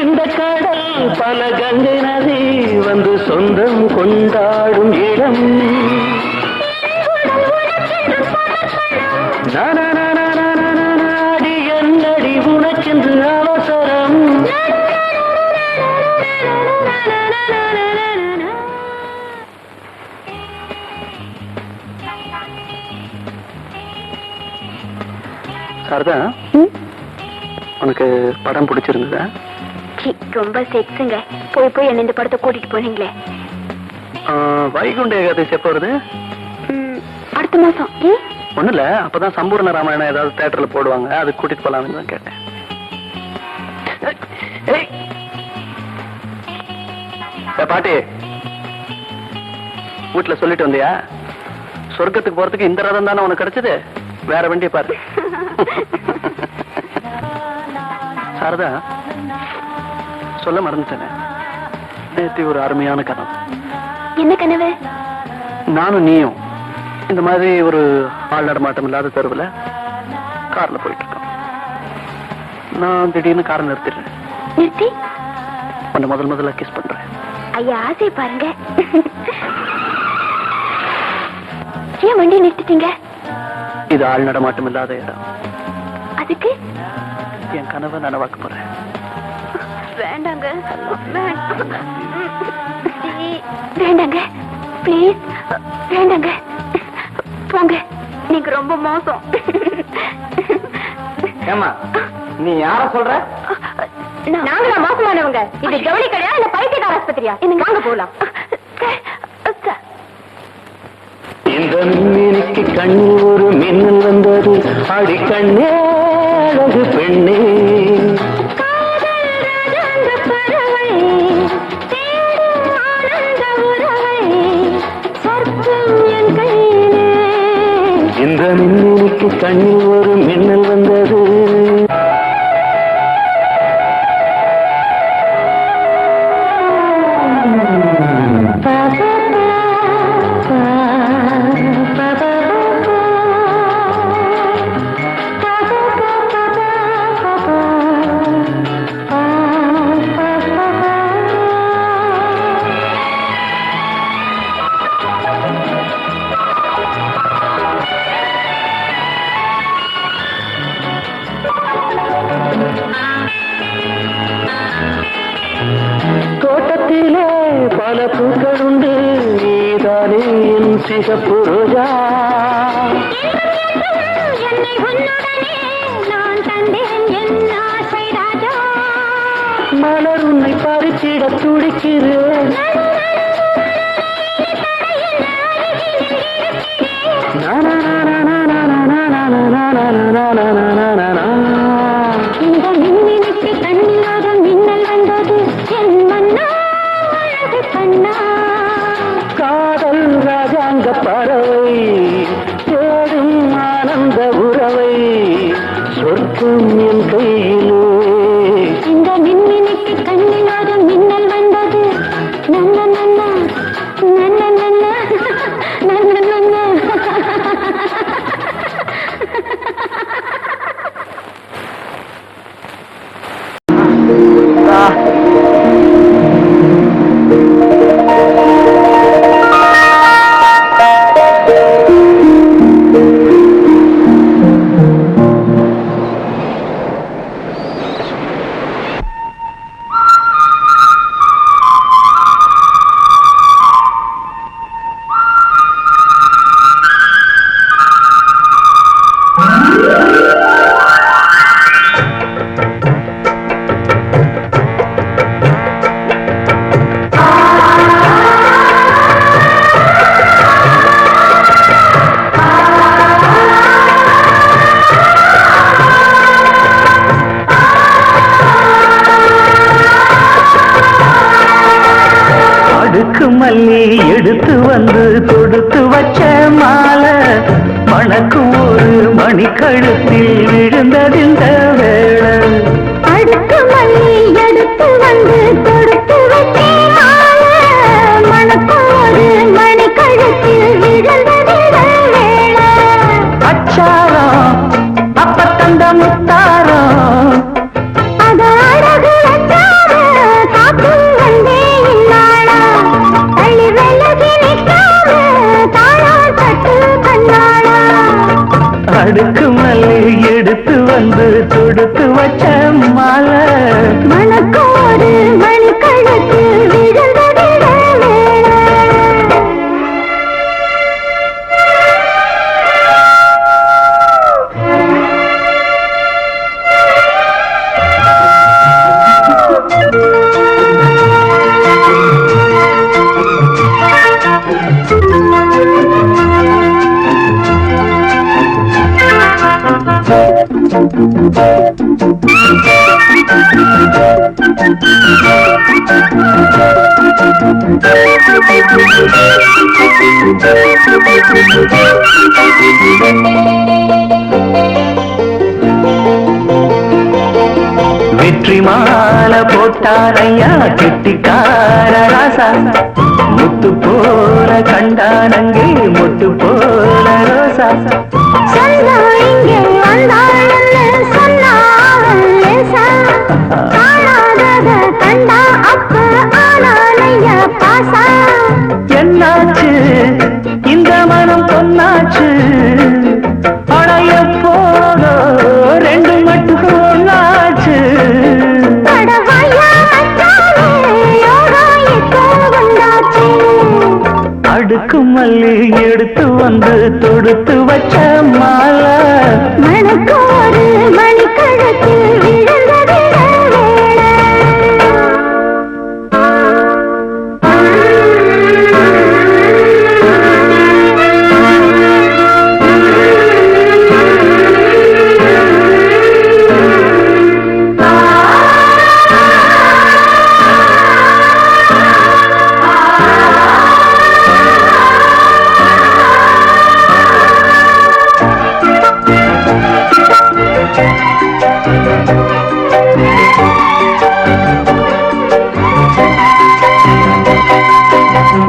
இந்த கடல் பல கங்கை நதி வந்து சொந்தம் கொண்டாடும் இடம். நாடி என்னடி உனக்கென்று அவசரம். சாரதா, உனக்கு படம் பிடிச்சிருந்ததா? ரொம்ப செக்ஸுங்க. போய் போய் என்ன இந்த படத்தை கூட்டிட்டு போனீங்களே. வைகுண்ட ஏகாதசி எப்போ வருது? அடுத்த மாசம். ஒண்ணு இல்ல, அப்பதான் சம்பூர்ண ராமாயணம் ஏதாவது தியேட்டர்ல போடுவாங்க, அது கூட்டிட்டு போலாம்னு தான் கேட்டேன். பாட்டி, வீட்டுல சொல்லிட்டு வந்தியா? சொர்க்கத்துக்கு போறதுக்கு இந்த ரதம் தானே உனக்கு கிடைச்சது, வேற வண்டியை பாரு. சாரதா, சொல்ல மறந்துட்டேன், நேற்று ஒரு அருமையான கனவு. என்ன கனவு? நானும் நீயும் இந்த மாதிரி ஒரு ஆள் நடமாட்டம் இல்லாத தெருவில் கார்ல போயிட்டு இருக்கோம். நான் திடீர்னு காரை நிறுத்திடுறேன். நிறுத்தி உன்னை முதல்ல கிஸ் பண்றேன். ஐயா, ஆசை பாருங்க. ஏன் வண்டி நிறுத்திட்டீங்க? இது ஆள் நடமாட்டம் இல்லாத இடம். அதுக்கு என் கனவை நனவாக்க போறேன். வேண்டாங்க, வேண்டாங்க, பிளீஸ் வேண்டாங்க, போங்க. நீங்க ரொம்ப மோசம். ஏமா, நீ யார சொல்ற? நாங்களா மோசமானவங்க? இது ஜவுளி கடையா இல்ல பைத்தியக்கார ஆஸ்பத்திரியா? வாங்க போலாம். இந்த மின்மினிக்கு கண்ணில் ஒரு மின்னல் வந்தது. அடி கண்ணே அழகு பெண்ணே, இந்த மின்மினிக்கு கண்ணில் ஒரு மின்னல் வந்தது. தோட்டத்திலே பல பூக்கள் உண்டு, நீதானே என் சிகப்பு ரோஜா. மலர் உன்னை பறிச்சிட துடிக்கிறேன். இந்த மின்மினிக்கு கண்ணிலாக மின்னல் வந்தது. என் மன்னா அழகு கண்ணா, காதல் ராஜாங்க பறவை தேடும் ஆனந்த உறவை, சொர்க்கம் என் கையிலே. இந்த மின்மினிக்கு கண்ணிலாக மின்னல் வந்தது. நன்ன நன்ன நன்ன நன்ன நன்ன நன்ன. மல்லி எடுத்து வந்து தொடுத்து வச்ச மாலை மணக்கும் ஒரு மணிக்கழுத்தில் விழுந்ததிந்த வேளை அடுக்கு மல்லி எடுத்து வந்து தொடுத்து வச்ச மாலை மணக்கும் ஒரு மணிக்கழுத்தில் விழுந்ததிந்த வேளை அச்சாரம் அப்ப தந்த முத்தாரம் அத அழகு வச்சார காக்கும் வந்தே இன்னாளா தள்ளி விலகி நிற்காம தாழால் பட்டு கண்ணாளா அடுக்கு மல்லி எடுத்து வந்து தொடுத்து வச்ச மாலை மணக்கும் ஒரு மணிக்கழுத்தில் விழுந்ததிட வேளை வெற்றி மாலை போட்டாரையா கெட்டிக்கார ராசா முத்து போல கண்டானங்கே முத்து போல ரோசா சொன்னா இங்கே வந்தாளன்னு சொன்னாவல் லேசா காணாதத கண்டா அப்ப ஆனாலைய பாசா என்னாச்சு இந்த மனம் பொன்னாச்சு அடைய போதோ ரெண்டு மட்டும் ஒன்னாச்சு படவாயா மச்சானே யோகா இப்போ வந்தாச்சு அடுக்கு மல்லி எடுத்து வந்து தொடுத்து வச்ச மாலை மணக்கும் ஒரு மணிக்கழுத்தில் விழுந்ததிட வேளை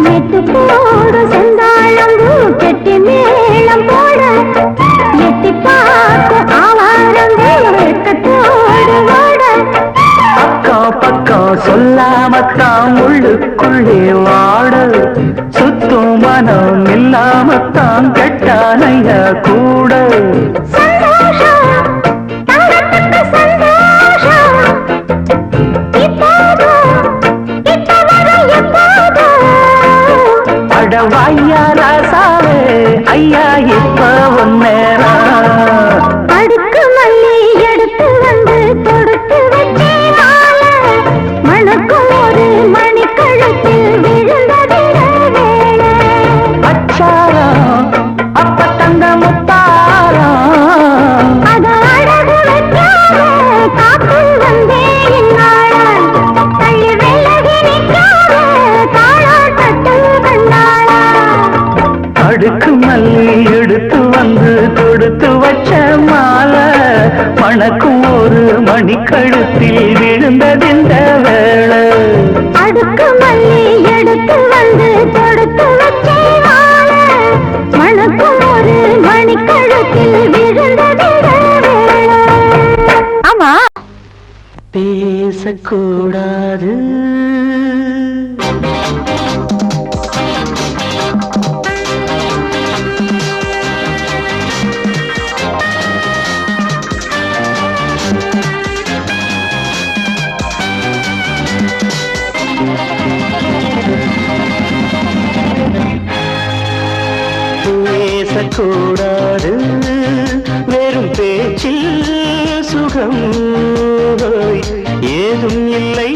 நெட்டு போடு செந்தாழம்பு கெட்டி மேளம் போட எட்டி பார்க்கும் ஆவாரம்பு வெட்டத்தோடு ஓட பக்கம் பக்கம் சொல்லாமத்தான் உள்ளுக்குள்ளே வாட சுத்தும் மனம் இல்லாமத்தான் கெட்டானைய கூட சந்தோஷம் தங்கத்துக்கு சந்தோஷம் இப்போதும் இப்ப வர எப்போதும் அடவாயா ராசாவே ஐயா இப்ப ஒன்னேரா அடுக்கு மல்லி எடுத்து வந்து தொடுத்து வச்சே மாலை மணக்கும் ஒரு மணிக்கழுத்தில் விழுந்ததிட வேளை அச்சாரம் அப்ப தந்த முத்தாரம் அத அழகு வச்சார காக்கும் வந்தே இன்னாளால் தள்ளி விலகி நிற்காம தாழால் பட்டு கண்டாளா அடுக்கு மல்லி எடுத்து வந்து தொடுத்து வச்ச மாலை மணக்கும் ஒரு மணிக்கழுத்தில் விழுந்ததிந்த வேளை அடுக்கு மல்லி எடுத்து வந்து தொடுத்து வச்சே மாலை மணக்கும் ஒரு மணிக்கழுத்தில் விழுந்ததிட வேளை ஆமா பேசக்கூடாது பேசக்கூடாது வெறும் பேச்சில் சுகம் ஏதும் இல்லை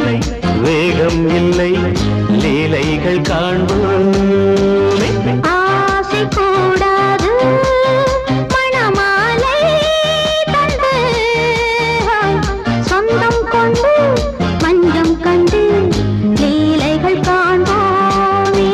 வேகம் இல்லை லீலைகள் காண்போமே ஆசை கூடாது மணமாலை தந்து சொந்தம் கொண்டு மஞ்சம் கண்டு லீலைகள் காண்போமே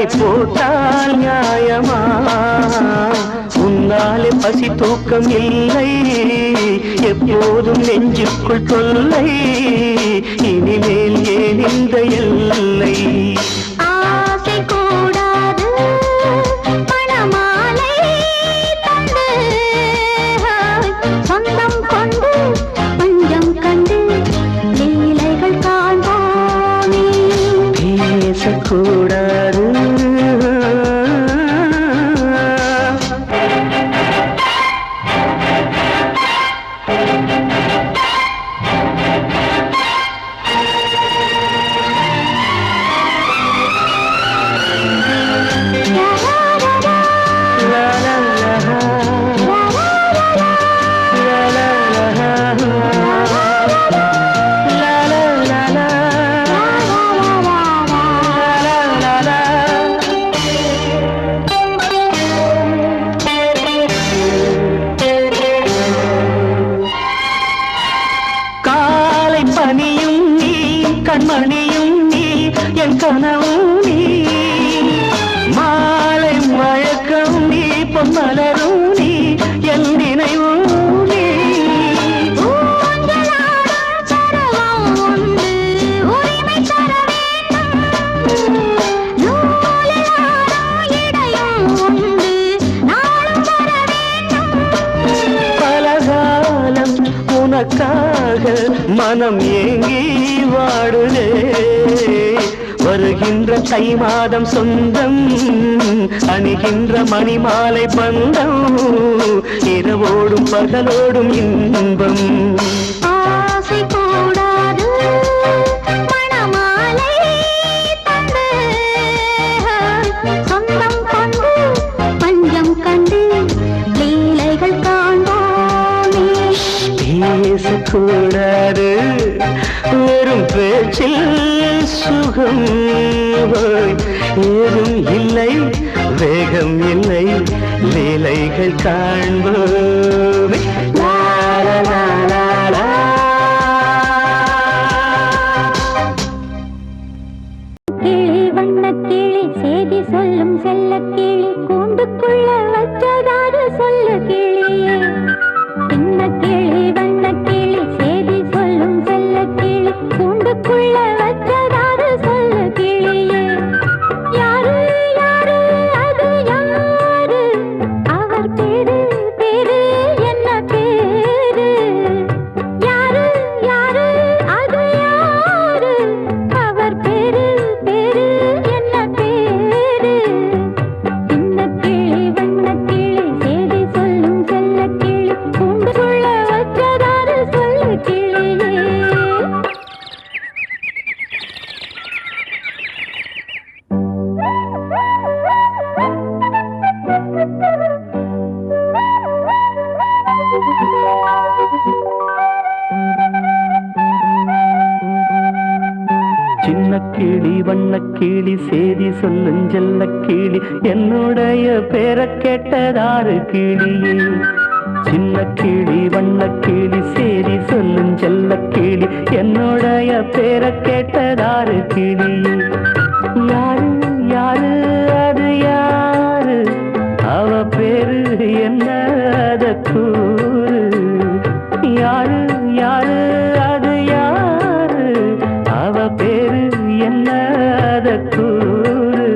கடை போட்டால் நியாயமா உன்னாலே பசி தூக்கம் இல்லை எப்போதும் நெஞ்சுக்குள் தொல்லை இனிமேல் ஏன் இந்த எல்லை ஆசை கூடாது மணமாலை தந்து சொந்தம் கொண்டு பஞ்சம் கண்டு லீலைகள் காண்போமே பேசக்கூடாது கண்மணியும் நீ என் கனவும் நீ மாலை மயக்கம் நீ பொன்மலரும் நீ என் நினைவும் நீ பலகாலம் உனக்காக மனம் ஏங்கி வாடுதே வருகின்ற தை மாதம் சொந்தம் அணிகின்ற மணிமாலை பந்தம் இரவோடும் பகலோடும் இன்பம் ஆசை கூடாது மணமாலை தந்து சொந்தம் கொண்டு பஞ்சம் கண்டு லீலைகள் காண்போமே பேசக்கூடாது வெறும் பேச்சில் சுகம் ஏதும் இல்லை வேகம் இல்லை லீலைகள் காண்போமே லா லா லா லா லா. கிளி வண்ணக் கிளி செய்தி சொல்லும் செல்லக் கிளி கூண்டுக்குள்ள வச்சதாரு சொல்லு கிளியே சின்னக் கிளி வண்ணக் கிளி செய்தி சொல்லும் செல்லக் கிளி கூண்டுக்குள்ள வச்சதாரு சொல்லு கிளியே யாரு யாரு அது யாரு அவர் பேரு பேரு என்ன பேரு யாரு யாரு அது யாரு அவர் பேரு பேரு என்ன பேரு சின்னக் கிளி வண்ணக் கிளி செய்தி சொல்லும் செல்லக் கிளி கூண்டுக்குள்ள வச்சதாரு சொல்லு கிளியே சின்ன கிளி வண்ணக் கிளி சேதி சொல்லும் செல்லக் கிளி என்னுடைய பேரை கேட்டதாரு கிளியே சின்ன கிளி வண்ணக் கிளி சேதி சொல்லும் செல்லக் கிளி என்னுடைய பேரை கேட்டதாரு கிளியே யாரு யாரு அது யாரு அவ பேரு என்ன அத கூறு யாரு யாரு அது யாரு அவ பேரு என்ன அத கூறு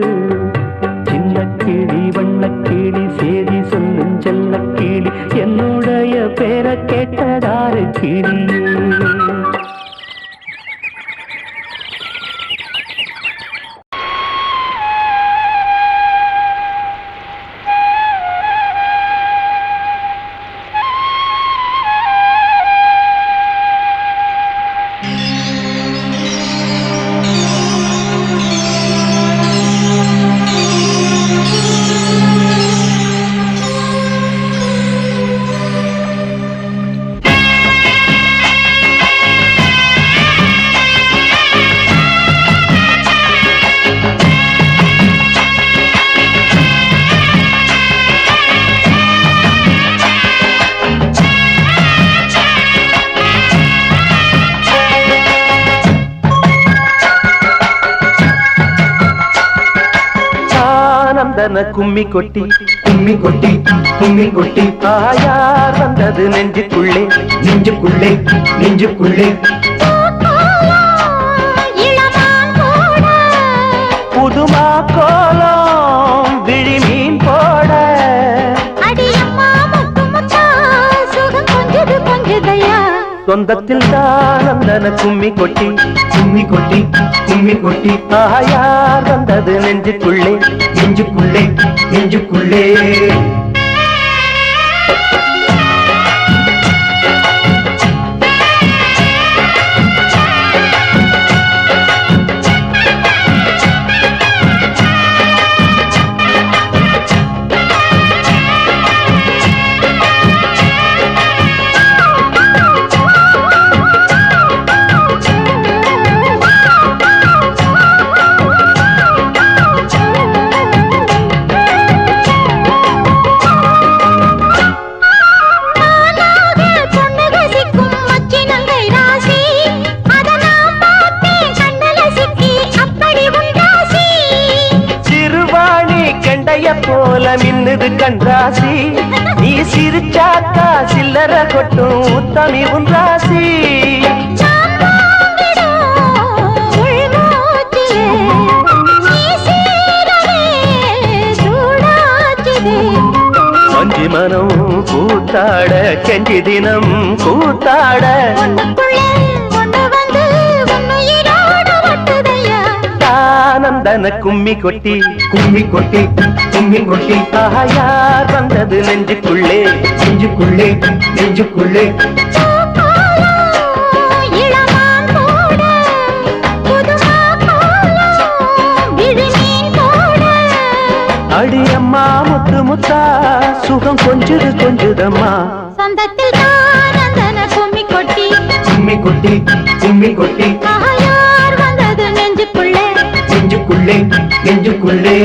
சின்ன கிளி வண்ணக் கிளி சேதி சொல்லும் செல்லக் கிளி என்னுடைய பேரை கேட்டதாரு கிளியே கும்மி கொட்டி கும்மி கொட்டி கும்மி கொட்டி யார் வந்தது நெஞ்சுக்குள்ளே நெஞ்சுக்குள்ளே நெஞ்சுக்குள்ளே புதுமா கோலம் விழி மீன் போட சொந்தத்தில் தான் அந்தன கும்மி கொட்டி கும்மி கொட்டி கும்மி கொட்டி யார் வந்தது நெஞ்சுக்குள்ளே நெஞ்சுக்குள்ளே நெஞ்சுக்குள்ளே போல மின்னுது கண்ராசி நீ சிரிச்சாக்கா சில்லற கொட்டும் உத்தமி உன் ராசி வஞ்சி மனம் கூத்தாட கெஞ்சி தினம் கூத்தாட ஆனந்தன கும்மி கொட்டி கும்மி கொட்டி கும்மி கொட்டி யார் வந்தது நெஞ்சுக்குள்ளே நெஞ்சுக்குள்ளே நெஞ்சுக்குள்ளே அடியம்மா முத்து முத்தா சுகம் கொஞ்சுது கொஞ்சுதம்மா சொந்தத்தில் ஆனந்தன கும்மி கொட்டி கும்மி கொட்டி கும்மி கொட்டி யார் வந்தது நெஞ்சுக்குள்ளே நெஞ்சுக்குள்ளே நெஞ்சுக்குள்ளே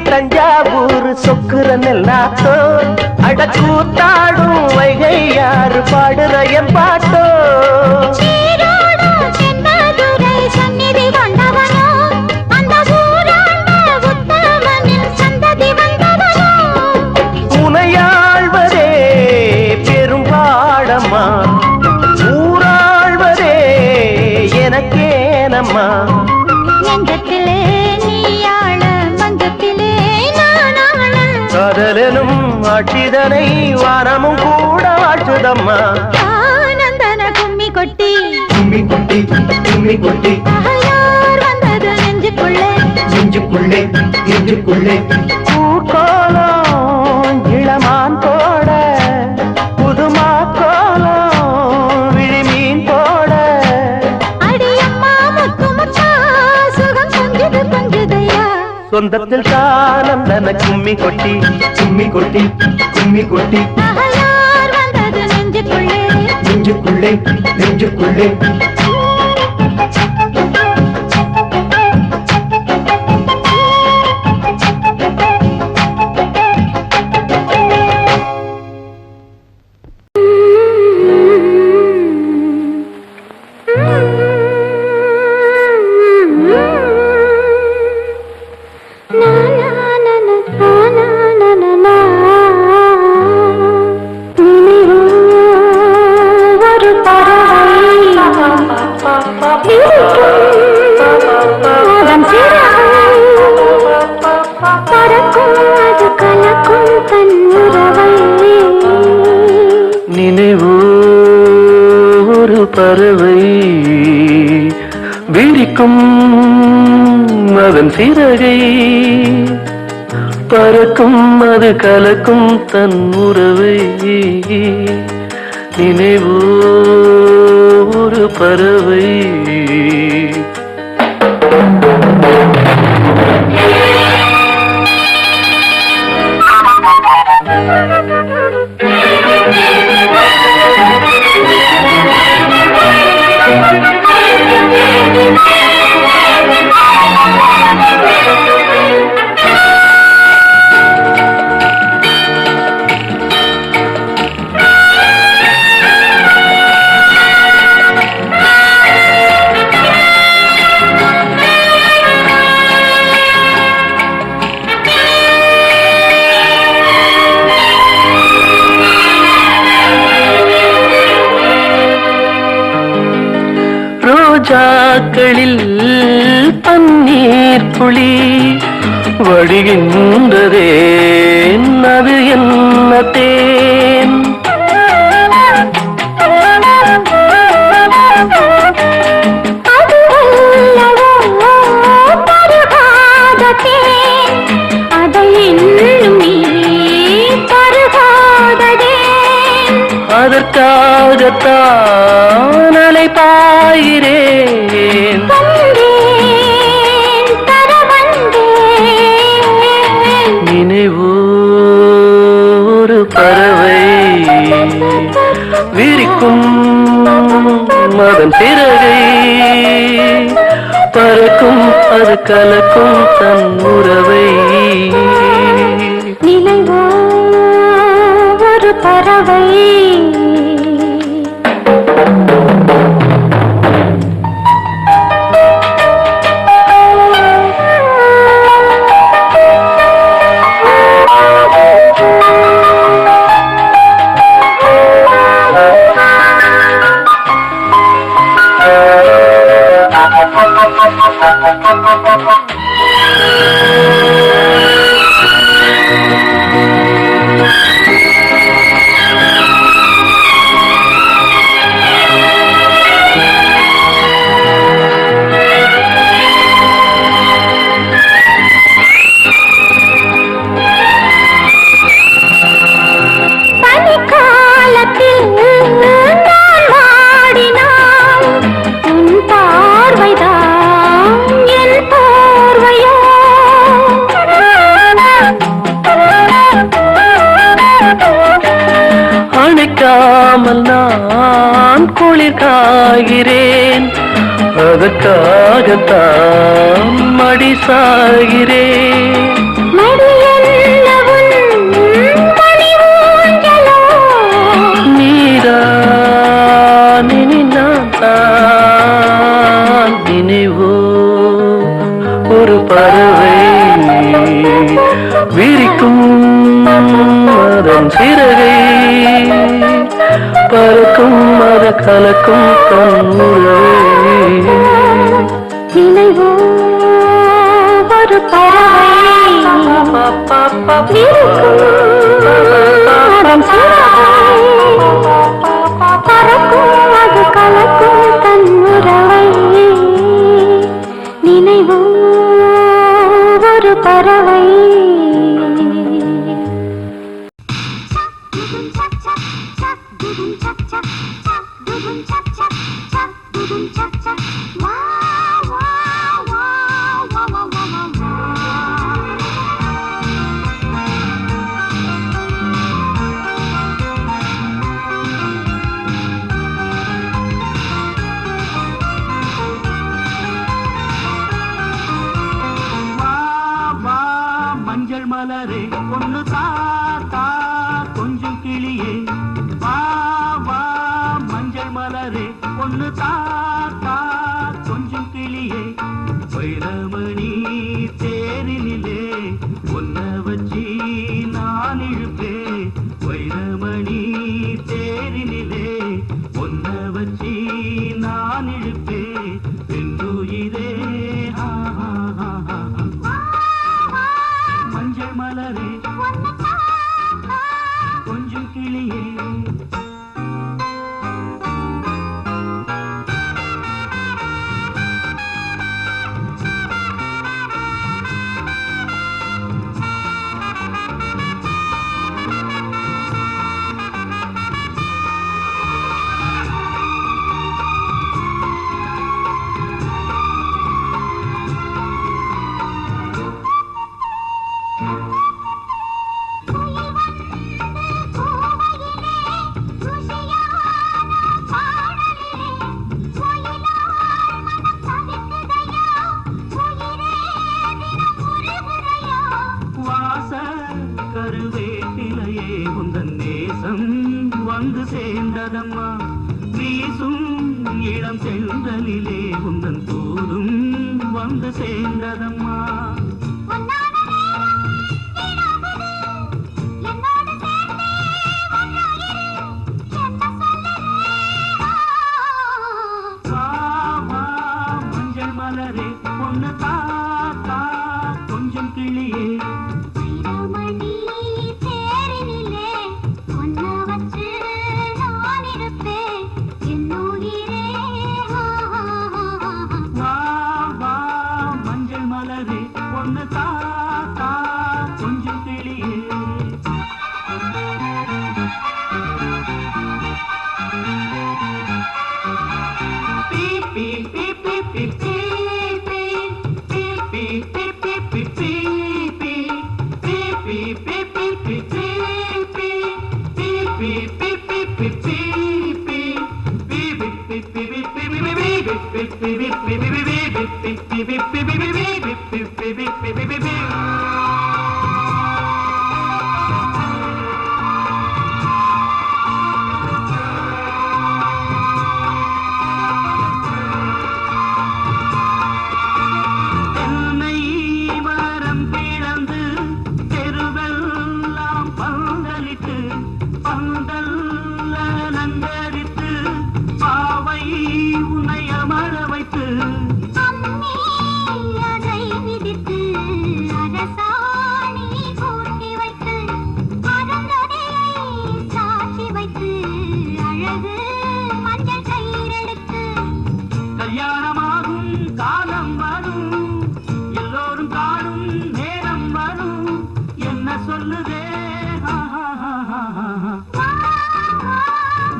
தஞ்சாவூர் சொக்குற நெல்லாத்தோ அடக்கூத்தாடும் வைகை யாரு பாடுற என் பாட்டோ உனையாழ்வதே பெரும்பாடம்மா ஊராழ்வதே எனக்கேனம்மா காதலனும் ஆட்சிதனை வானமும் கூட ஆட்சுதம்மா ஆனந்தன கும்மி கொட்டி கும்மி கொட்டி கும்மி கொட்டி யார் வந்தது நெஞ்சுக்குள்ளே நெஞ்சுக்குள்ளே நெஞ்சுக்குள்ளே பூக்கோலம் இளமான் போட புதுமா கோலம் விழி மீன் போட அடியம்மா முத்து முத்தா சுகம் கொஞ்சுது கொஞ்சுதையா சொந்தத்தில் தானந்தன கும்மி கொட்டி கும்மி கொட்டி கும்மி கொட்டி யார் வந்தது நெஞ்சுக்குள்ளே நெஞ்சுக்குள்ளே நெஞ்சுக்குள்ளே நினைவோ ஒரு பறவை விரிக்கும் அதன் சிறகை பறக்கும் அது கலக்கும் தன் உறவை நினைவோ ஒரு பறவை ரோஜாக்களில் பன்னீர் துளி வழிகின்றதே அது என்ன தேன் அதற்காகத்தான் அலை பாய்கிறேன் நினைவோ ஒரு பறவை விரிக்கும் அதன் சிறகை பறக்கும் அது கலக்கும் தன் உறவை நினைவோ ஒரு பறவை அணைக்காமல் நான் குளிர் காய்கிறேன் அதற்காகத்தான் மடி சாகிறேன் நீதான் இனி நான் தான் நினைவோ ஒரு பறவை விரிக்கும் அதன் சிறகை பறக்கும் அத கலக்கும் தன் உறவை நினைவோ ஒரு பறவை பறக்கும் அது கலக்கும் தன் உறவை நினைவோ ஒரு பறவை மஞ்சள் மலரே ஒன்னு தாத்தா கொஞ்சம் கிளியே வா வா மஞ்சள் மலரே ஒன்னு தாத்தா கொஞ்சம் கிளியே வைரமணி தேரினிலே ஒன்ன வச்சி நான் இழுப்பே வைரமணி தேரினிலே ஒன்ன வச்சி நான் இழுப்பே பெண்ணுயிரே மஞ்சள் மலரே கொஞ்சம் கிளியே கருவேட்டிலையே உந்தன் நேசம் வந்து சேர்ந்ததம்மா வீசும் இளம் சென்றலிலே உந்தன் தூரும் வந்து சேர்ந்ததம்மா வா வா ஒன்னு தாத்தா கொஞ்சம் கிளியே வைரமணி தேரினிலே ஒன்ன வச்சு நான் இருப்பேன் என் உயிரே. வா வா மஞ்சள் மலரே ஒன்னு தாத்தா கொஞ்சம் கிளியே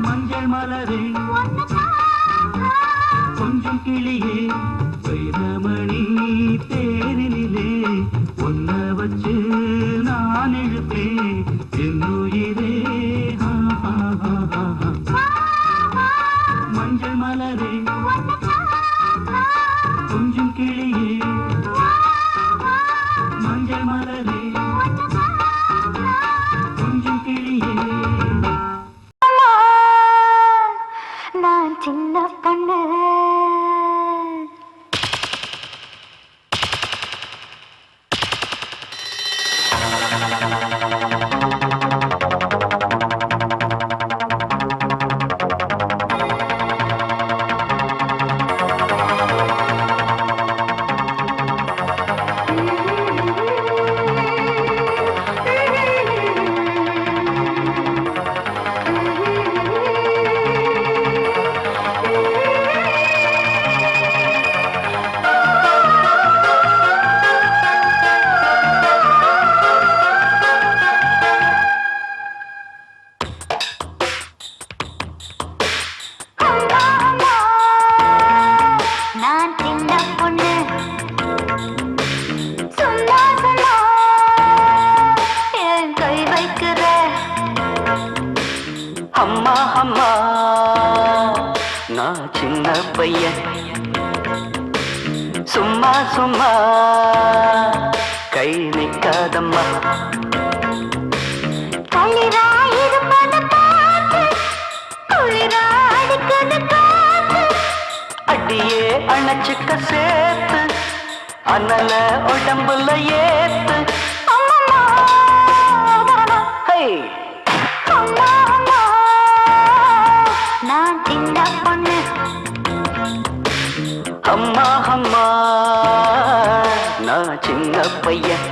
மஞ்சள் மலரே கொஞ்சம் கிளியே வைரமணி தேரினிலே ஒன்ன வச்சு நான் இழுப்பேன் என் உயிரே. மஞ்சள் மலரே கொஞ்சம் கிளியே மஞ்சள் மலரே கொஞ்சம் கிளியே. நான் சின்ன பொண்ணு அம்மா அம்மா நான் சின்ன பையன் சும்மா சும்மா கை நிக்காதம்மா அடியே அணைச்சுக்க சேர்த்து அனல உடம்புல ஏத்து நான் சின்ன பொண்ணு அம்மா அம்மா நான் சின்ன பையன்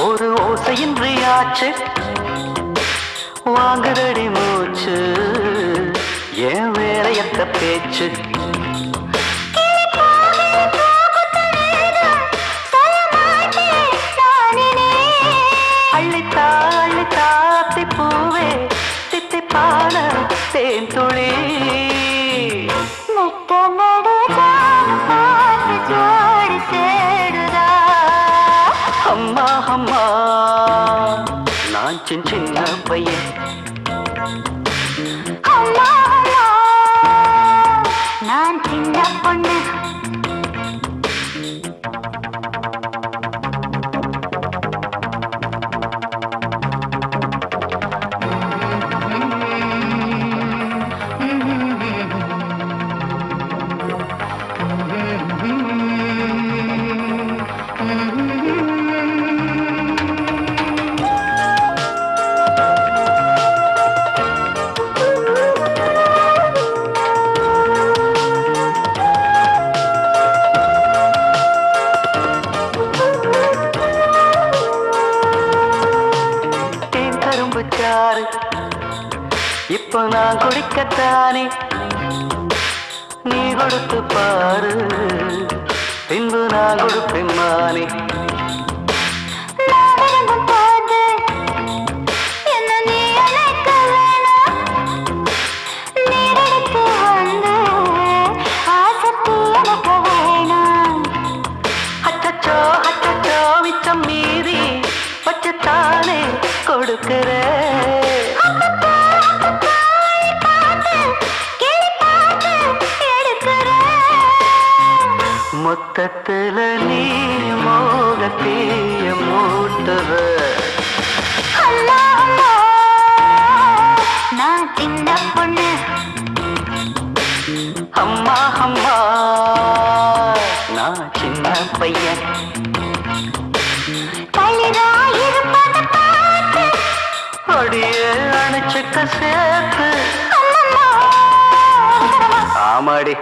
ஒரு ஓசையின்றியாச்சு வாங்குதடி மூச்சு ஏன் வேலையத்த பேச்சு அள்ளித்தா அள்ளித்தா பூவே தித்திப்பான தேன் துளி அம்மா நான் சின்ன பையன். அம்மா அம்மா நான் சின்ன பொண்ணு. இப்ப நான் குடிக்கத்தானே நீ கொடுத்து பாரு பின்பு நான் கொடுப்பேன் மானே. அச்சச்சோ அச்சச்சோ மிச்சம் மீறி பச்சத்தானே கொடுக்கிற மொத்தத்துல நீ மோகத்தீய மூட்டுற. நான் சின்ன பொண்ணு. அம்மா அம்மா நான் சின்ன பையன். அடியே அணைச்சுக்க சேர்த்து ஆமாடி.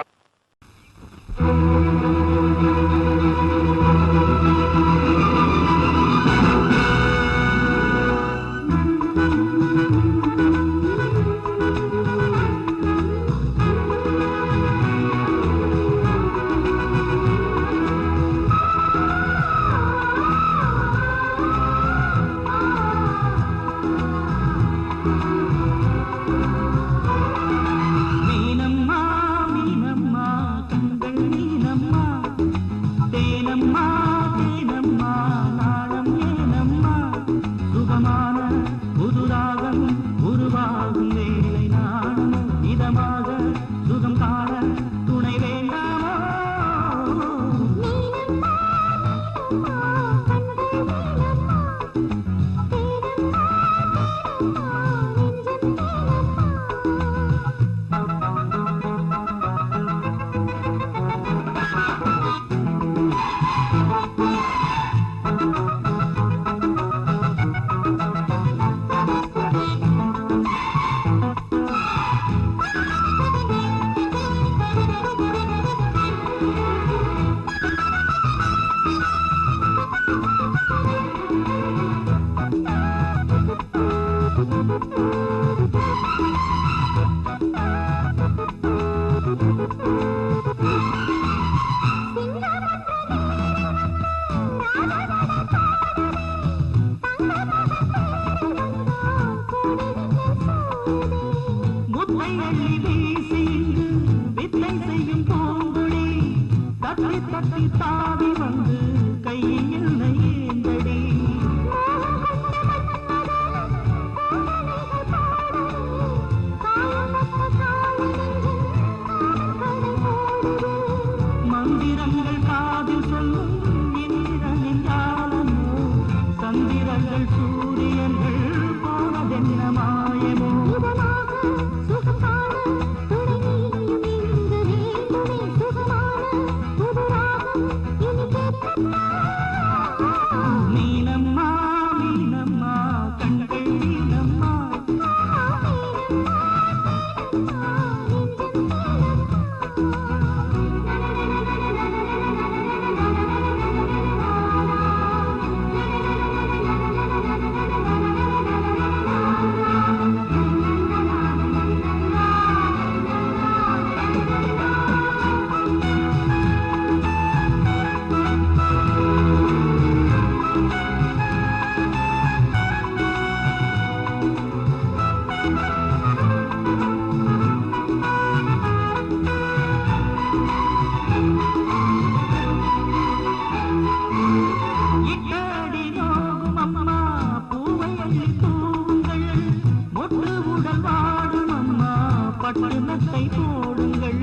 பட்டணத்தை போடுங்கள்.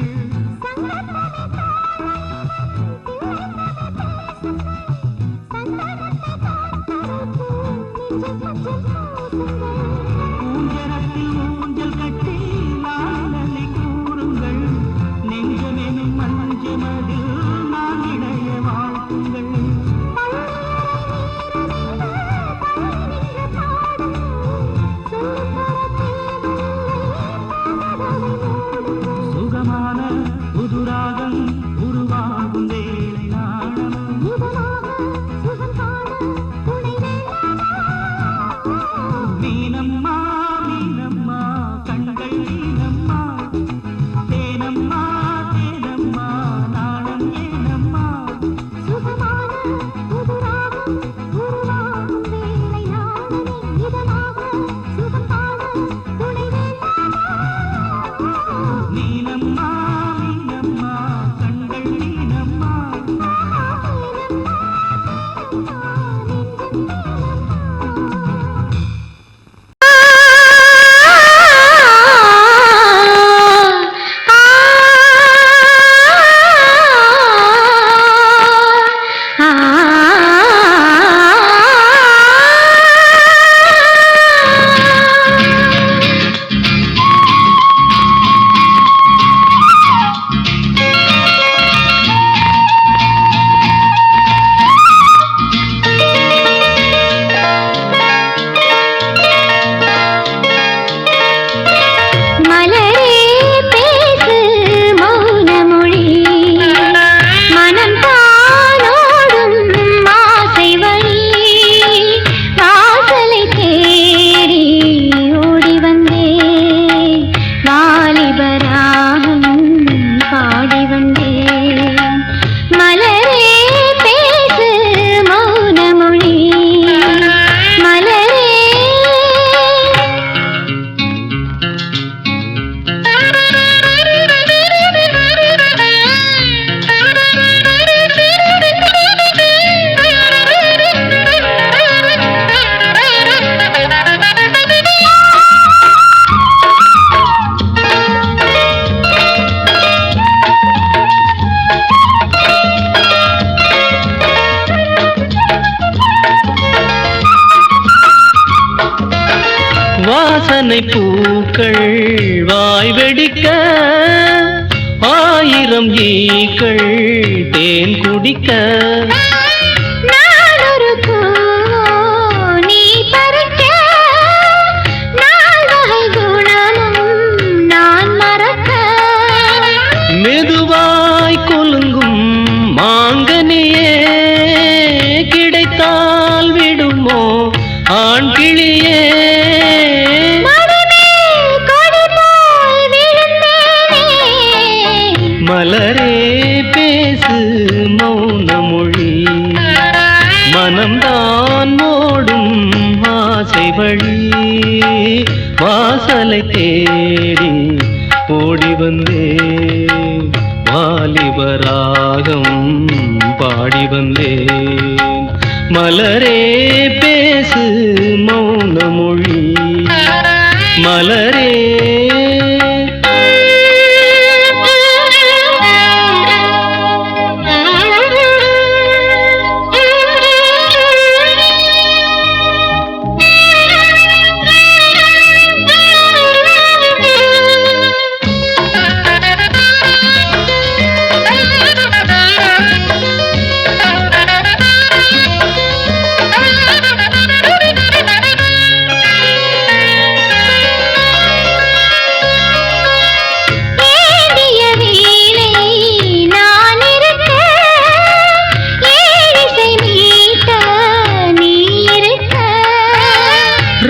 ஊஞ்சரத்தில் ஊஞ்சல் கட்டி நாளை கூறுங்கள். நெஞ்சமெனும் மஞ்சமதில் நான் இடைய வாழ்த்துங்கள். சுகமான புதுராகம் உருவாகும் வேளை நாணம். மீனம்மா மீனம்மா கண்கள் மீனம்மா. தேனம்மா தேனம்மா நாணம் ஏனம்மா. மீனம்மா மீனம்மா கண்கள் மீனம்மா. வாசனை பூக்கள் வாய் வெடிக்க, ஆயிரம் ஈக்கள் தேன் குடிக்க. மெதுவாய் கொலுங்கும் மாங்கனியே, கிடைத்தால் விடுமோ ஆண் கிளியே. மலரே பேசு மௌன மொழி, மனம்தான் ஓடும் ஆசை வழி. வாசலை தேடி ஓடி வந்தே, வாலிபராகம் பாடி வந்தேன். மலரே பேசு மௌன மொழி, மலரே.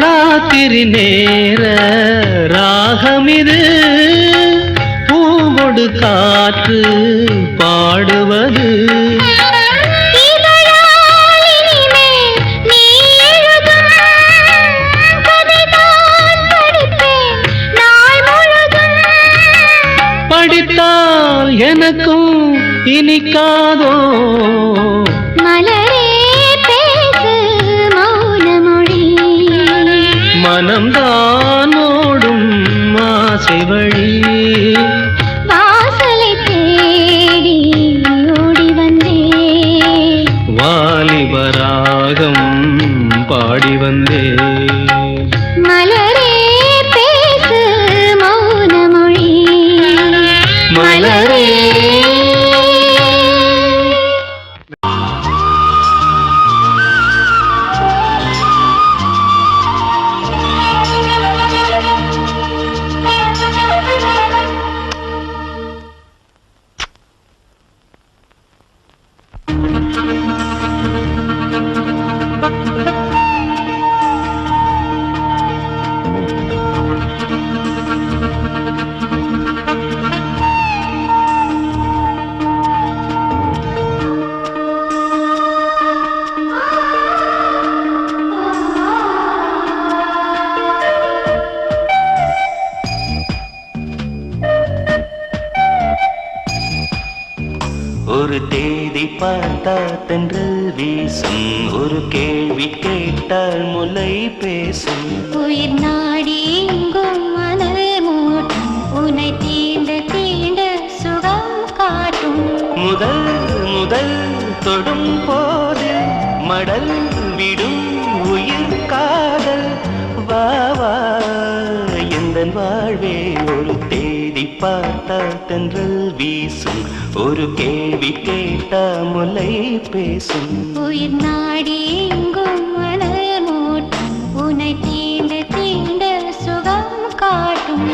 ராத்திரி நேர ராகமிது, பூவொடு காற்று பாடுவது. படித்தால் எனக்கும் இனிக்காதோ. மனம்தான் ஓடும் ஆசை வாழ்க்கை வழி வாசலை தேடி ஓடி வந்தேன் வாலிபராகம் பாடி வந்தேன் மலரே பேசு மௌன மொழி மலரே ஒரு தேதி பார்த்தா தென்றல் வீசும் ஒரு கேள்வி கேட்டால் முலை பேசும் உயிர் நாடி எங்கும் மணல் மூட்டும் உன்னை தீண்ட தீண்ட சுகம் காட்டும் முதல் முதல் தொடும் போது மடல் விடும் உயிர் காதல் வா வா எந்தன் வாழ்வே ஒரு தேதி பார்த்தா தென்றல் வீசும் ஒரு கேள்வி கேட்டா முலை பேசும் உயிர் நாடி எங்கும் மணல் மூட்டும் உன்னை தீண்ட தீண்ட சுகம் காட்டும்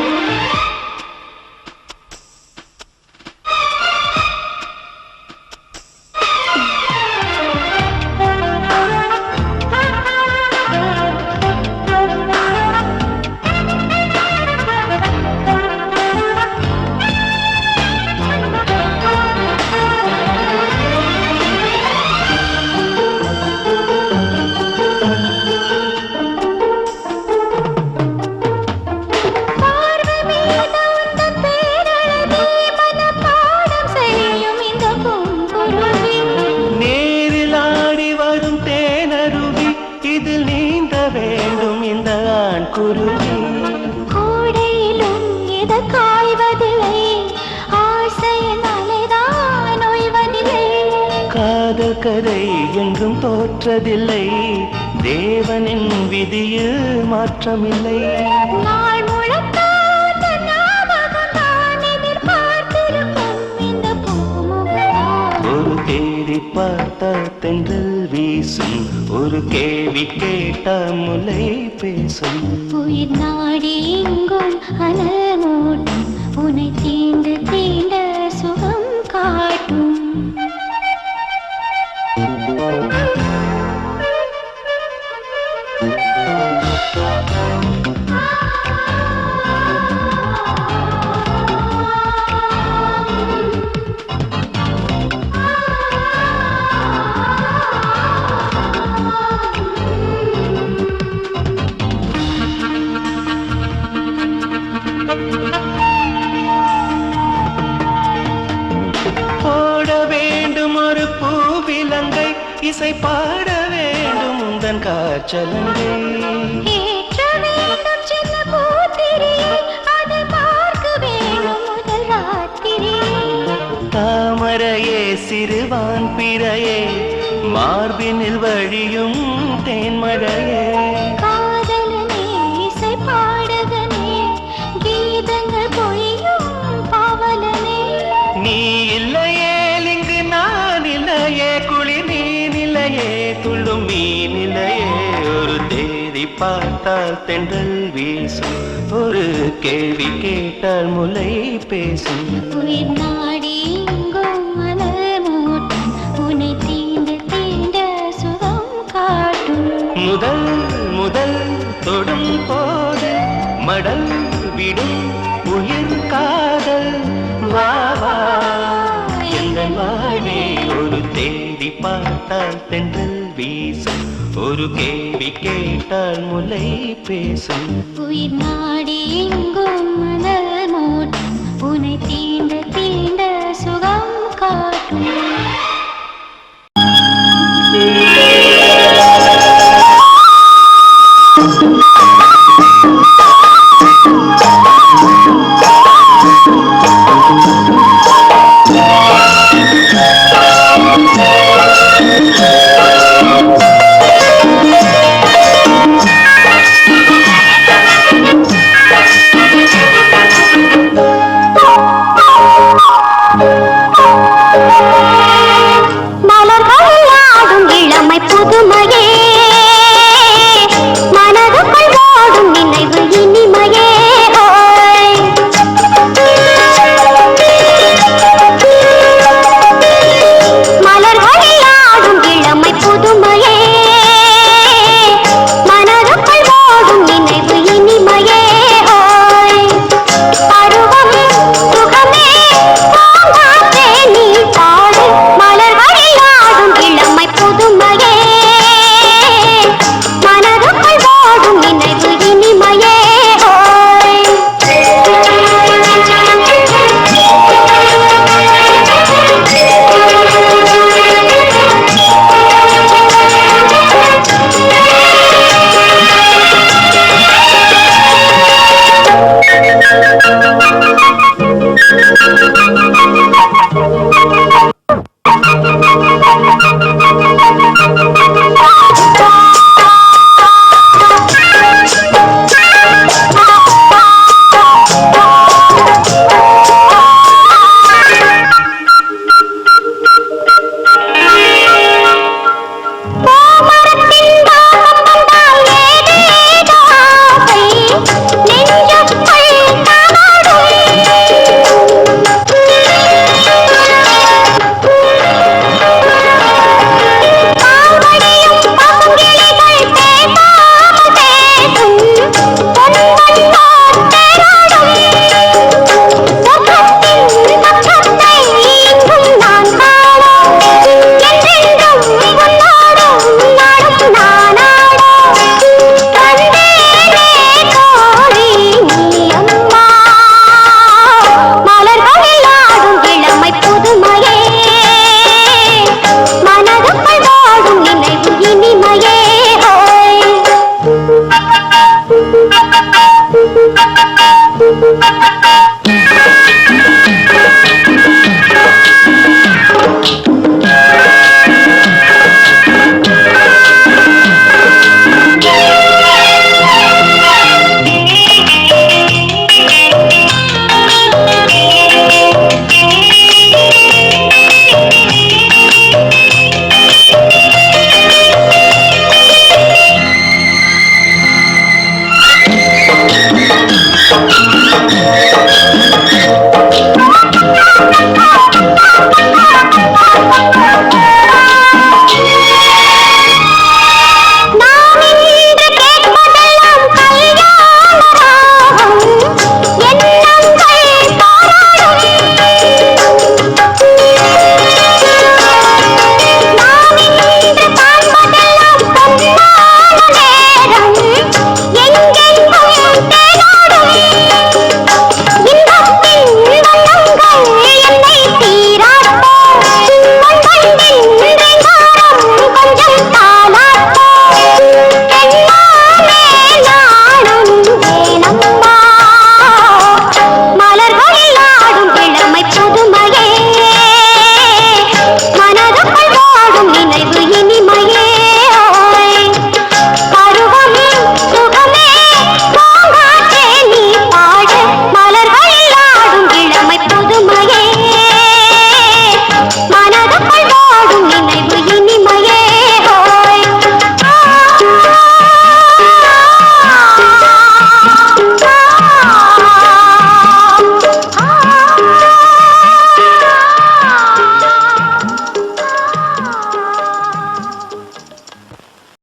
கோடையிலும் எது காய்வதில்லை ஆசையின் அலைதான் ஓய்வதில்லை காதல் கதை எங்கும் தோற்றதில்லை தேவனின் விதியில் மாற்றமில்லை நாள் முழுக்க உந்தன் ஞாபகம்தான் எதிர்பார்த்திருக்கும் இந்த பூமுகம்தான். ஒரு தேடி பார்த்தா தென்றல் வீசும் ஒரு கேள்வி கேட்டா முலை பேசும் உயிர் நாடி எங்கும் அனல் மூட்டும் உன்னை தீண்ட தீண்ட சுகம் காட்டும் போட வேண்டும் ஒரு பூவிலங்கை இசை பாட வேண்டும் உந்தன் காற்றலங்கை ஏற்ற வேண்டும் சின்ன பூத்திரியை அதை பார்க்க வேண்டும் முதல் ராத்திரி தாமரையே சிறுவான் பிறையே மார்பினில் வழியும் தேன்மழையே காதலனே இசை பாடகனே கீதங்கள் பொழியும் பாவலனே நீ இல்லையே இங்கு நான் இல்லையே குளிர் நீ நிலையே துள்ளும் மீ நிலையே ஒரு தேதி பார்த்தால் தென்றல் வீசும் ஒரு கேள்வி கேட்டால் முலை பேசும் உயிர் நாடி எங்கும் மலர் மூட்டும் உன்னை தீண்ட தீண்ட சுகம் காட்டும் முதல் முதல் தொடும் போது மடல் விடும் உயிர் காதல் வா வா எங்கள் வாழ்வே ஒரு தேடி பார்த்தால் தென்றல் வீசும் ஒரு கேள்வி கேட்டால் முலை பேசும் உயிர் நாடி